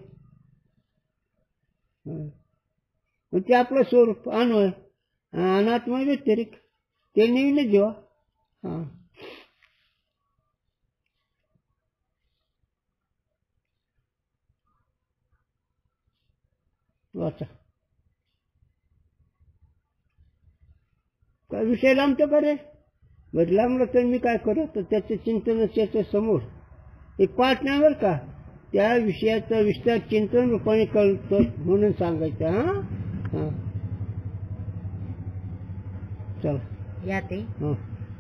ते आपलं स्वरूप अन्वय. अनात्मा व्यतिरिक ते नेहमी जेव्हा. हां वाचा काय विषय लांबतो का रे. बरं लांबलं तर मी काय करत तर त्याचं चिंतन त्याच्या समोर एक पाठ नाही बरं का. त्या विषयाचा विस्तार चिंतन रूपाने कळतो म्हणून सांगायचं. हां हां चला. याते हं.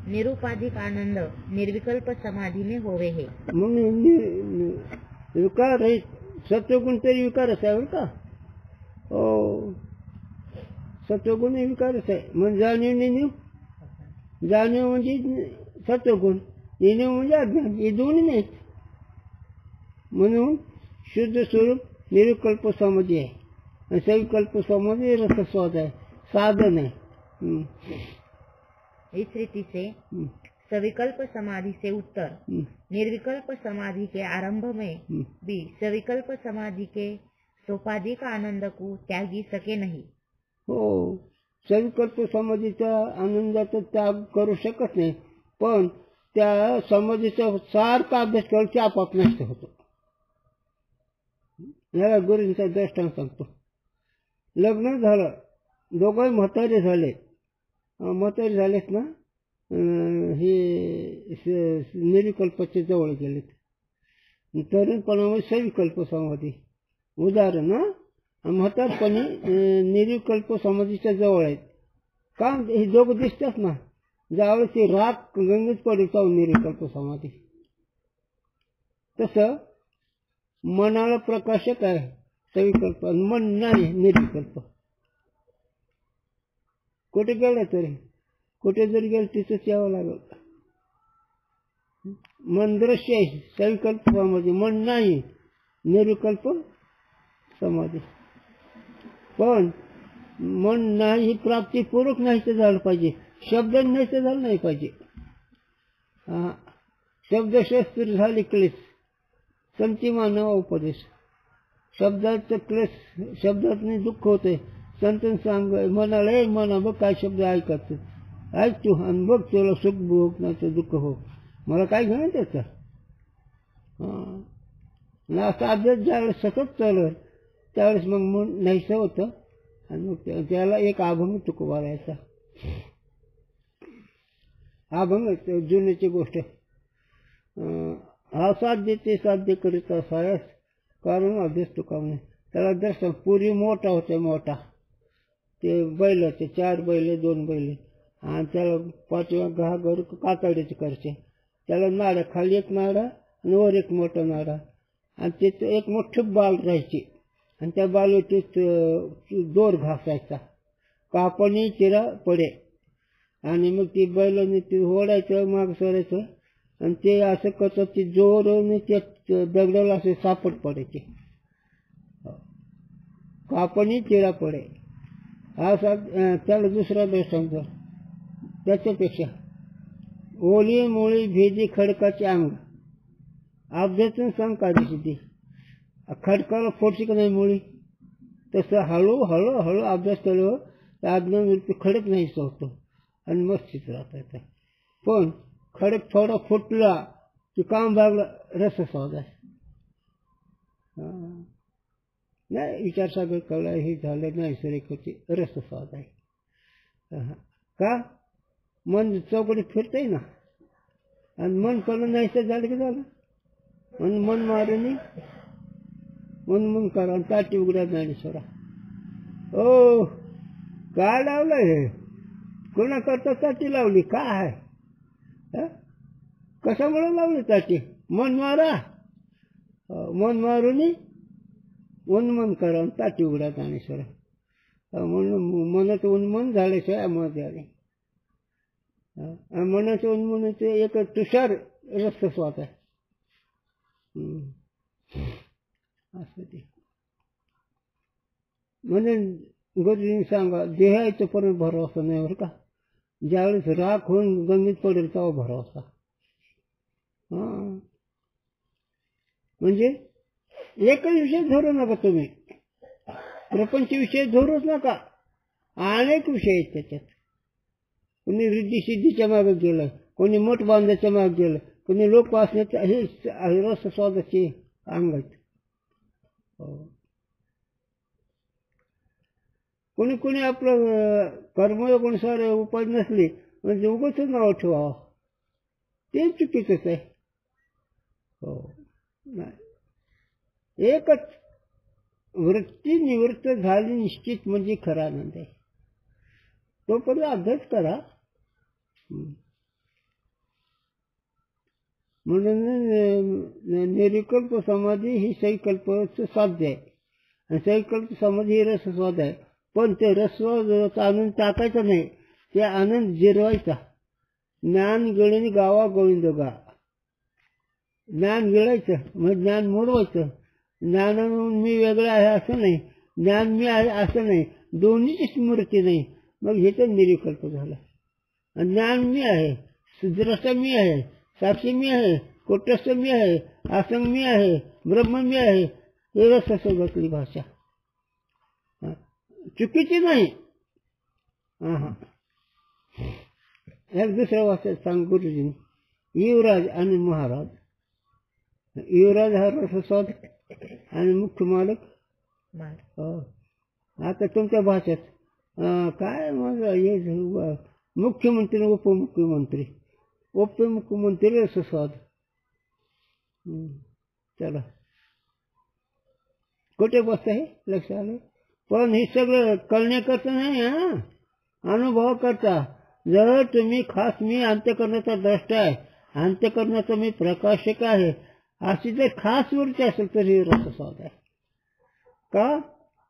निरुपाधिक आनंद निर्विकल्प समाधीने होवे हे. मग विकार आहे, सत्वगुण तरी विकारच आहे बरं का. हो, सत्वगुण हे विकारच आहे. मग जाणीव नेणीव, जाणीव म्हणजे सत्वगुण, नेणीव म्हणजे अज्ञान, हे दोन्ही नाहीत. म्हणून शुद्ध स्वरूप निर्विकल्प समाधी आहे आणि सविकल्प समाधी रसस्वाद आहे, साधन आहे. इस रीति से हं. सविकल्प समाधि से उत्तर हं. निर्विकल्प समाधि के आरंभ में हं. भी सविकल्प समाधि के सोपाधिक आनंद को त्यागी सके नहीं. हो, सविकल्प समाधीच्या आनंदाचा त्याग करू शकत नाही, पण त्या समाधीचा सारखा अभ्यास करायची आपाप नष्ट होतो. याला गुरूंचा दृष्टांत सांगतो. लग्न झालं, दोघंही म्हातारे झाले, म्हातारे झालेत ना, हे निर्विकल्पाच्या जवळ गेलेत. तरुणपणामध्ये सविकल्प समाधी उदाहरण, म्हातारपणी निर्विकल्प समाधीच्या जवळ आहेत. का हे दोघं दिसतात ना, ज्यावेळेस ते राख गंगेत पडतो निर्विकल्प समाधी. तसं मनाला प्रकाशक आहे सविकल्प, मन नाही निर्विकल्प. कुठे गेलं तरी, कुठे जरी गेलं तिथंच यावं लागल. मन दृश्य आहे सविकल्प समाधी, मन नाही निर्विकल्प समाधी. पण मन नाही ही प्राप्तीपूर्वक नाही तर झालं पाहिजे, शब्द नाही तर झालं नाही पाहिजे. शब्दशास्त्र झाले क्लेश, संती मानवा उपदेश. शब्दाचं क्लेश, शब्दात दुःख होते. संतन सांग मनाला, मना बघ काय शब्द ऐकत, ऐक तू आणि बघ तुला सुख भोग नाही तर दुःख हो, मला काय घेणं त्याचं. असा अभ्यास ज्यावेळेस सतत चालू त्यावेळेस मग मन नाहीसं होतं आणि मग त्याला एक अभंग तुकोबा राहायचा. अभंग जुन्याची गोष्ट. हा साध्य ते साध्य करीत असायस, कारण अभ्यास तुकावणे. त्याला दर्शन पूर्वी मोठा होता, मोठा ते बैलाचे 4 बैल 2 बैल, आणि त्याला 5व्या घागर कातडीचे करचे. त्याला नाडा, खाली एक नाडा आणि वर एक मोठा नाडा, आणि तिथं एक मोठं बाल राहायची, आणि त्या बालवरती दोर घासायचा, कापणी चिरा पडे. आणि मग ती बैलाने ते ओढायचं, माग सोडायचं, आणि ते असं करतात ती जोराने त्या दगडाला असे सापड पडायचे, कापणी चिरा पडे. हा त्याला दुसरा दृष्टांत त्याच्यापेक्षा, ओली मोळी भेदी खडकाचे अंग, अभ्यासून सांग काढायची. ती खडकाला फोडची का नाही मुळी, तसं हळूहळू हळू अभ्यास केल्यावर त्या अज्ञानवृत्ती खडक नाही होतो आणि मस्तीत राहतात. पण खडक थोडा फुटला की काम भागला, रस स्वाद आहे. नाही विचारसागर कळला, हे झालं नैसर्गिक होते, रस स्वाद आहे. का मन चौकडीत फिरतंय ना, आणि मन कळलं नाहीसं झालं की झालं. म्हणून मन मारून मन करा आणि ताटी उघड्या ज्ञानेश्वरा. ओ काय लावलं हे, कोणा करता ताटी लावली, काय आहे, कशामुळे लावली ताटी. मन मारा, मन मारून उन्मन करा आणि ताटी उघड्या ज्ञानेश्वरा. म्हणून मनाचं उन्मन झाल्याशिवाय अमर झाले. मनाचं उन्मनाचं एक तुषार रस्त स्वाद आहे. असं ते म्हणून गुरुजींनी सांगा, देहाचं पण भरोसा नाही बरं का. ज्यावेळेस राख होऊन गंगेत पडेल तेव्हा भरोसा. म्हणजे एकच विषय धरू नका तुम्ही, प्रपंच विषय धरूच नका, अनेक विषय आहेत त्याच्यात. कोणी रिद्धी सिद्धीच्या मागे गेलं, कोणी मठ बांधायच्या मागे गेलं, कोणी लोक वाचण्याच्या, हे रस स्वादाचे अंग आहेत. कोणी कोणी आपलं कर्मयोगानुसार उपाय नसले म्हणजे उगाच नाव ठेवावं, ते चुकीचंच आहे. हो नाही, एकच वृत्ती निवृत्त झाली निश्चित म्हणजे खरा आनंद आहे. तोपर्यंत अभ्यास करा, म्हणून निर्विकल्प समाधी ही संकल्पाचं साध्य आहे आणि संकल्प समाधी ही रसस्वाद आहे. पण ते रसस्वाद आनंद टाकायचा नाही, ते आनंद जिरवायचा. ज्ञान गिळणी गावा गोविंद गा. ज्ञान गिळायचं म्हणजे ज्ञान मोडवायचं. ज्ञान मी वेगळं आहे असं नाही, ज्ञान मी आहे असं नाही, दोन्हीची स्मृती नाही. मग हे तर निर्विकल्प झालं. आणि ज्ञान मी आहे, द्रष्टा मी आहे, साक्षी मी आहे, कुटस्थ मी आहे, असंग मी आहे, ब्रह्म मी आहे. हे रससोबतली भाषा चुकीची नाही. एक दुसऱ्या भाषेत सांग गुरुजींनी. युवराज आणि महाराज. युवराज हा रसस्वाद आणि मुख्य मालक. आता तुमच्या भाषेत काय मग हे मुख्यमंत्री उपमुख्यमंत्री. उपमुख्यमंत्री रसस्वाद. चला कुठे बसतं हे लक्ष आलं. पण हे सगळं कळण्याकरता नाही, अनुभव करता. जर तुम्ही खास मी अंत्यकरणाचा द्रष्टा आहे, अंत्यकरणाचा मी प्रकाशक आहे अशी जर खास वृत्ती असेल तर हे रसस्वाद आहे. का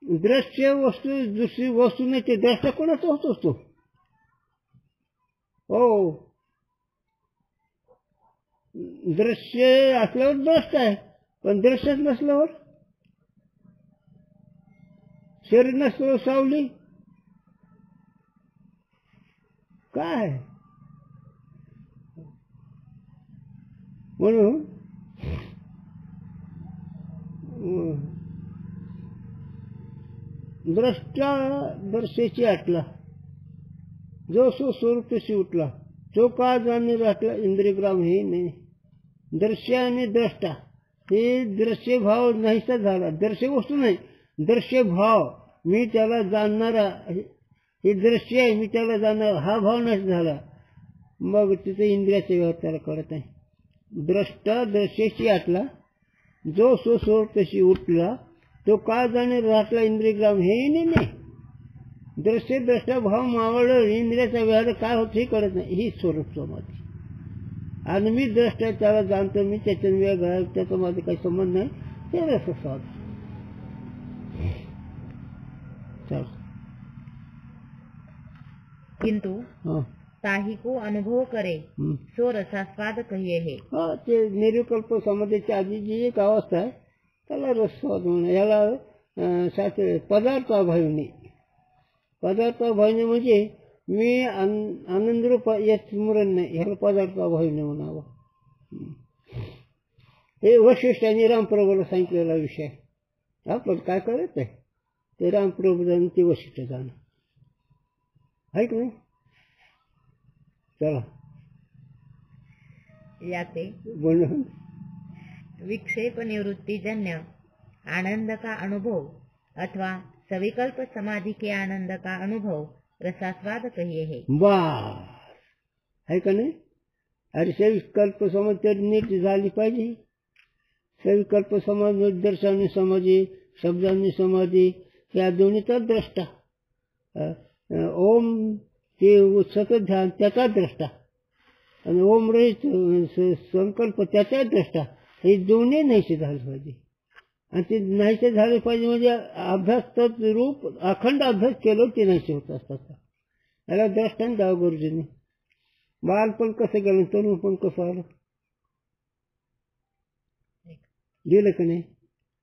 दृश्य वस्तू दुसरी वस्तू नाही, ते द्रष्टा कोणाचा होत असतो. हो दृश्य असल्यावर द्रष्टा आहे, पण दृश्यच नसल्यावर शरीर नसल्यावर सावली काय. म्हणून द्रष्टा दर्शेची आटला, जो सो स्वरूपशी उठला, तो का जाणे राटला इंद्रियग्राम. हे नाही दृश्य आणि द्रष्टा हे दृश्य भाव नाहीसा झाला. दृश्य वस्तू नाही, दृश्य भाव. मी त्याला जाणणारा, हे दृश्य आहे, मी त्याला जाणणार, हा भाव नाही झाला. मग तिथे इंद्रियाचा व्यवहार त्याला कळत नाही. द्रष्टा दृश्याशी आटला, जो स्वस्वरूपशी उठला, तो का जाणे राटला इंद्रियग्राम. हे नाही दृश्य द्रष्टा भाव मावळलं, इंद्रियाचा व्यवहार काय होत हे कळत नाही. ही स्वरूप समाधी. आणि मी द्रष्टा त्याला जाणतो, मी त्याच्या वेगळा, त्याचा माझा काही संबंध नाही, ते रसस्वाद. किंतु ताही को अनुभव करे सो रसास्वाद कहिए हे. ते निर्विकल्प समाधीच्या आधी जी एक अवस्था आहे त्याला रसस्वाद म्हणा. याला पदार्थाभावने. पदार्थाभावने म्हणजे मी आनंदरूप यात स्मरण नाही, ह्याला पदार्थाभावने म्हणावं. हे वशिष्ठ आणि रामप्रभूला सांगितलेला विषय. आपल्याला काय कळत आहे ते रामप्रभू जाणं, ते वशिष्ठ जाणं आहे की नाही. चला याते बोल. विक्षेप निवृत्तिजन्य आनंद का अनुभव अथवा सविकल्प समाधि के आनंद का अनुभव रसास्वाद कहिए है. बस आहे का नाही. अरे सविकल्प समाधी तर नीट झाली पाहिजे. सविकल्प समाधी दर्शनाने समाधी, शब्दांनी समाधी, या दोन्हीचा द्रष्टा. ओम ते सतत ध्यान त्याचा द्रष्टा आणि ओम रहित संकल्प त्याचा द्रष्टा. हे दोन्ही नाहीसे झाले पाहिजे. आणि ते नाहीसे झाले पाहिजे म्हणजे अभ्यास तर रूप अखंड अभ्यास केलं ते नाहीसे होत असतात. याला द्रष्टाने द्यावं गुरुजींनी. बालपण कसं गेलं, तरुण पण कसं आलं, गेलं का नाही,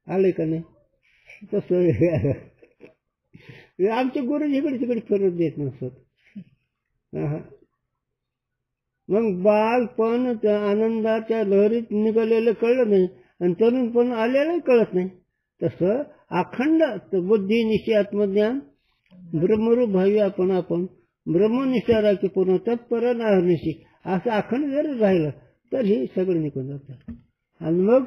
आलं का नाही. तसं आमचे गुरुजी इकडे तिकडे फिरत देत नसत. मग बालपण आनंदाच्या लहरीत निघालेलं कळलं नाही आणि तरुणपण आलेलं कळत नाही. तसं अखंड बुद्धी निश्चय आत्मज्ञान ब्रह्मरूप भावी आपण ब्रह्मनिष्ठा राखी पूर्ण तत्पर नाहरनिशी असं अखंड जर राहिलं तर हे सगळं निघून जातं. आणि मग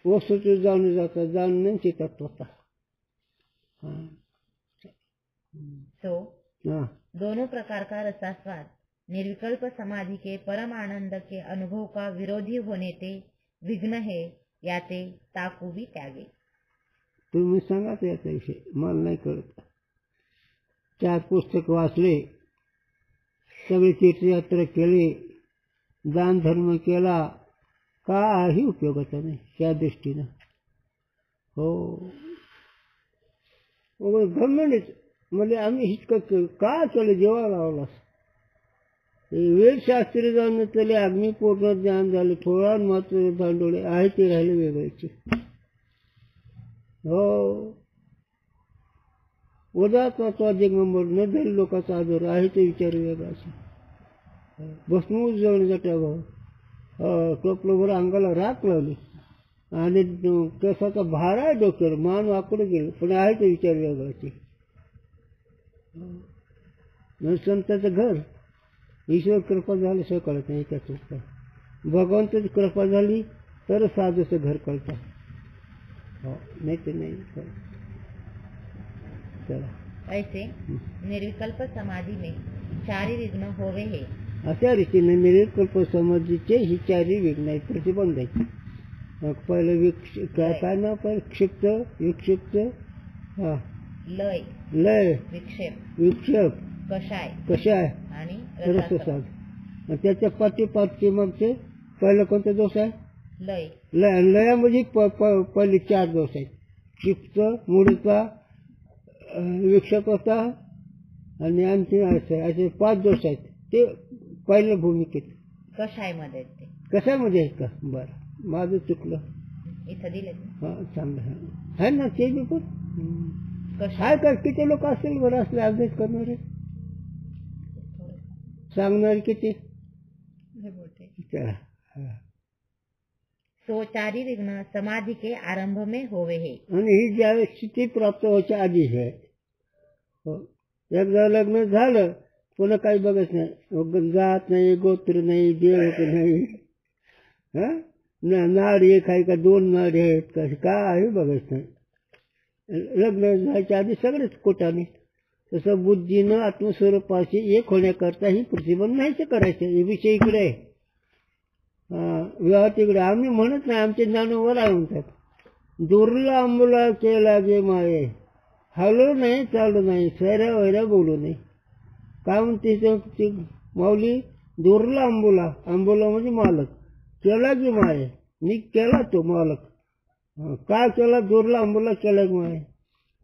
वस्तू जाणून जातात, जाणण्याची तत्वता. दोनों प्रकार का रसास्वाद निर्विकल्प समाधि के परम आनंद के अनुभव का विरोधी होने ते विघ्न है, याते ताकू भी त्यागे. तुम्ही सांगा याचा विषय, मला नाही कळत. 4 पुस्तक वाचले सगळे तीर्थयात्रा केली, दान धर्म केला, काही उपयोगाचा नाही त्या दृष्टीनं. हो गव्हर्नमेंट म्हणजे आम्ही इतकं केलं का केलं, जेव्हा लावलास वेदशास्त्री जाणं तरी अग्निपूर्ण ज्ञान झालं, थोडा मात्र भांडवले आहे ते राहिले वेगळ्याचे. हो उदाचा दिगंबर न झाले लोकांचा आदर आहे ते विचार वेगळाचे. भस्मूस जळून जटाभाव टोपलोभर अंगाला राख लावली आणि केसाचा भार आहे डोक्यावर, मान वाकडं गेलं, पण आहे ते विचार वेगळाचे. संताचं घर ईश्वर कृपा झाली सगळं कळत नाही, त्यातच काय भगवंताची कृपा झाली तर साधूचं घर कळतं. हो नाही तर नाही. चला ऐसे निर्विकल्प समाधि में चारि विघ्न होवे हे. अशा रीतीने निर्विकल्प समाधीचे ही चारी विघ्न आहेत, प्रतिबंध आहेत. पहिलं काय नाव पहिलं क्षिप्त, विक्षिप्त, लय लय, विक्षेप, कषाय आणि रससाग. त्याच्या पाठीपाठचे मागचे पहिलं कोणता दोष आहे? लय. लयामध्ये पहिले 4 दोष आहेत. क्षिप्त, मूळचा, विक्षेपता आणि आणखी असे 5 दोष आहेत. ते पहिल्या भूमिकेत कषायमध्ये ते कशामध्ये आहेत का? बरं माझं चुकलं, इथं दिले. हा चांगलं आहे ना ते बी. पण काय कर किती लोक असतील बरं असले अभ्यास करणारे सांगणारे किती? सो चारि विघ्न समाधि के आरंभ में होवे हे. आणि ही ज्यावेळेस स्थिती प्राप्त व्हायच्या आधी आहे. एकदा लग्न झालं पुन्हा काही बघत नाही, जात नाही, गोत्र नाही, देव नाही, नाडी एक आहे का 2 नाडी आहेत का, काय बघत नाही. लग्न व्हायच्या आधी सगळेच कोटाने. तसं बुद्धीनं आत्मस्वरूपाशी एक होण्याकरता ही प्रतिबंध नाहीच करायचं. हे विषय इकडे आहे, विवाह तिकडे. आम्ही म्हणत नाही, आमचे ज्ञानोवर आहे म्हणतात. दुर्ला अंबुला केला गे माये, हलो नाही चालू नाही, सैऱ्या वैऱ्या बोलू नाही. काय म्हणते माऊली? दुर्ला अंबुला, अंबुला म्हणजे मालक, केला गे माये, मी केला तो मालक. काय केला? दुर्ला अंबुला केला गे माये.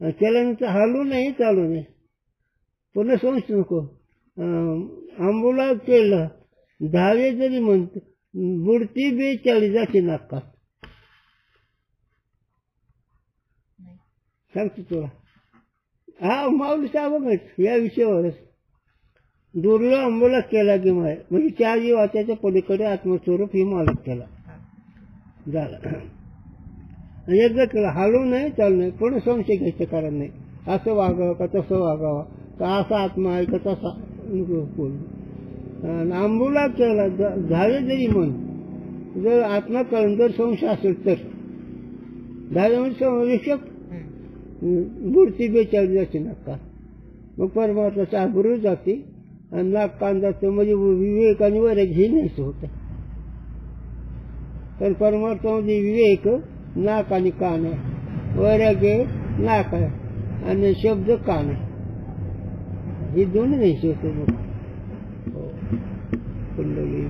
केल्यानंतर हलू नाही चालू नाही. पुन्हा समजू नको. अंबुला केलं 10 जरी म्हणतो, बुडती 42 नाका. सांगतो तुला. हा माऊली साहेब या विषयावरच दुर्ला अंबुला केला की माय म्हणजे 4 जीवाच्या पलीकडे आत्मस्वरूप ही मालक केला झाला. एकदा केला हालू नाही चालू नाही, पण संशय घ्यायचं कारण नाही. असं वागावं का तसं वागावं का, असा आत्मा आहे का तसा. आंबुला केला 10 जरी म्हण, जर आत्मा कळून जर संशय असेल तर 10 म्हणजे मूर्ती 42 नका. मग परमात्माचा आबरू जाते आणि नाक कांदाचं म्हणजे विवेक आणि वैराग हे नाहीच होतं. तर परमात्मामध्ये विवेक नाक आणि कान आहे, वैराग्य नाक आहे आणि शब्द कान आहे. हे दोन्ही नाहीच होते. मग कुंडली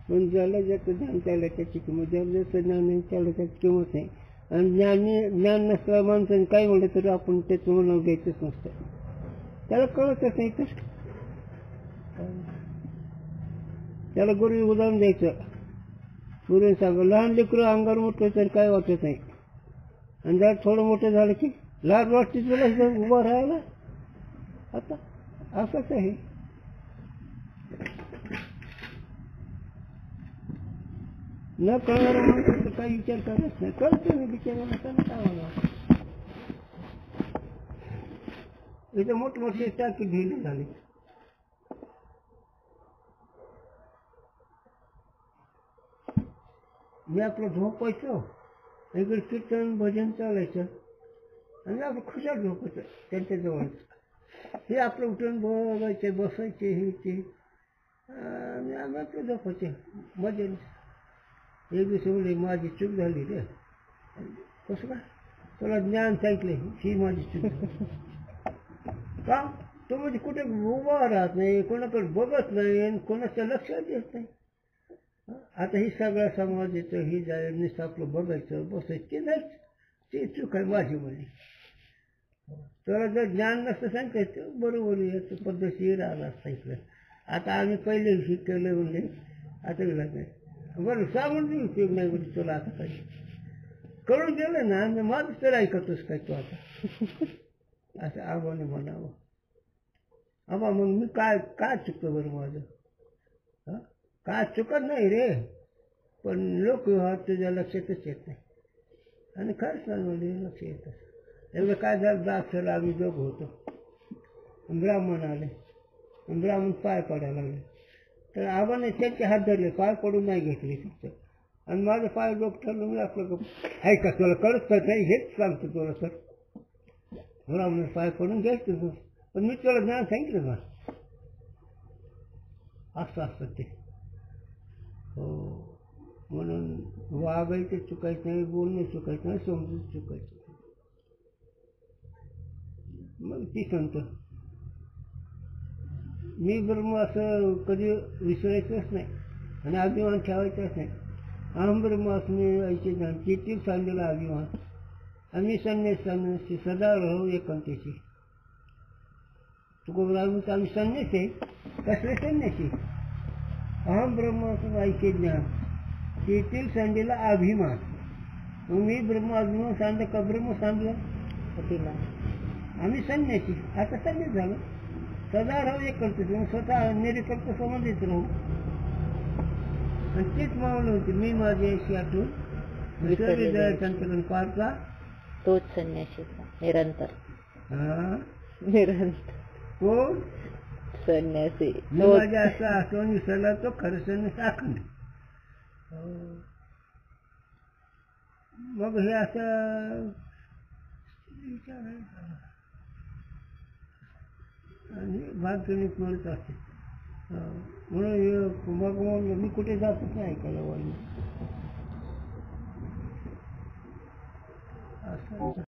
पण ज्याला ज्याचं ज्ञान त्याला त्याची किंमत, ज्याला ज्याचं ज्ञान नाही त्याला त्याची किंमत नाही. आणि ज्ञान नसल्याला माणसाने काय म्हणलं तर आपण त्याचं म्हणून घ्यायचंच नसतं. त्याला कळतच नाही तर त्याला गुरु उदाहरण द्यायचं. गुरुने सांगा लहान लेकरं अंगावर मोठं तर काय वाटत नाही, आणि जर थोडं मोठं झालं की लहान वाटते तुला उभं राहायला. आता असंच आहे. न कळणारा माणूस तर काही विचार करत नाही. कळतं नाही बिचारायला, त्याला काय होणार. इथं मोठमोठी टाकी ढिली झाली. मी आपलं झोपायचं, इकडे कीर्तन भजन चालायचं आणि आपलं खुशाल झोपायचं त्यांच्याजवळ. हे आपलं उठून बघायचे बसायचे हे ते. आम्ही आपलं झोपायचे मजेने. एक दिवस म्हणजे माझी चूक झाली रे. कसं काय? तुला ज्ञान सांगितले ही माझी चूक झाली. का? तो म्हणजे कुठे उभा राहत नाही, कोणाकडे बघत नाही आणि कोणाचं लक्षात येत नाही. आता ही सगळ्या समाजाचं ही जाय नुसतं आपलं बघायचं बसायचं ते नाही, ते चूक आहे माझी म्हणजे. तुला जर ज्ञान नसतं सांगतायचं बरोबर याचं पद्धतशीर आला असता इकडं. आता आम्ही पहिले शिकवलं म्हणजे आता नाही बरं सांगून देऊ उपयोग नाही म्हणजे तुला आता काही कळून गेलं ना मी माझं तर ऐकतोस काय तू आता असं आबाने म्हणावं. आबा मग मी काय चुकतं बरं माझं? काय चुकत नाही रे, पण लोक तुझ्या लक्षातच येत नाही. आणि खरंच म्हणजे लक्ष येतं. एवढं काय झालं दाक्षरला आम्ही दोघं होतो. ब्राह्मण आले, ब्राह्मण पाय पडायला लागले. तर आबाने त्यांचे हात धरले, पाय पडून नाही घेतले फक्त. आणि माझं पाय डोकं ठरलं. मी आपलं ऐका तुला कळत नाही हेच सांगतो तुला सर. ब्राह्मण पाय पडून घ्यायचं पण मी तुला ज्ञान सांगितलं ना असं असतं ते. हो म्हणून वागायचं चुकायचं नाही, बोलणं चुकायचं नाही, समजून चुकायचं. मग ती संत मी ब्रह्म असं कधी विसरायचंच नाही आणि अभिमान ठेवायचाच नाही. अहम ब्रह्मास्मी ऐचे ज्ञानची ती सांगलेला अभिमान. आम्ही संन्यासी सदा राहू एकांतेशी. तुकोबराज आम्ही संन्यासी आहे. कसले संन्यासी? अहम ब्रह्मास्मी ऐके ज्ञान तेथील सांगलेला अभिमान. मग मी ब्रह्म अभिमान सांगलं का ब्रह्म सांगलं अभिमान. आम्ही संन्यासी आता संन्यास झालं. सदा राहू एक करतो स्वतः निरीकल्प संबंधित राहू. आणि तेच मावलं होती मी माझी अशी आठवून संकलन पारचा तोच संन्यासीचा निरंतर. हा निरंतर कोण संन्यासी मी माझ्या असं आठवण विसरला तो खरं संन्यास अखंड. मग हे असं आणि भागणीत मिळत असते. म्हणून मग मी कुठे जातच नाही ऐकायला वाणी असं.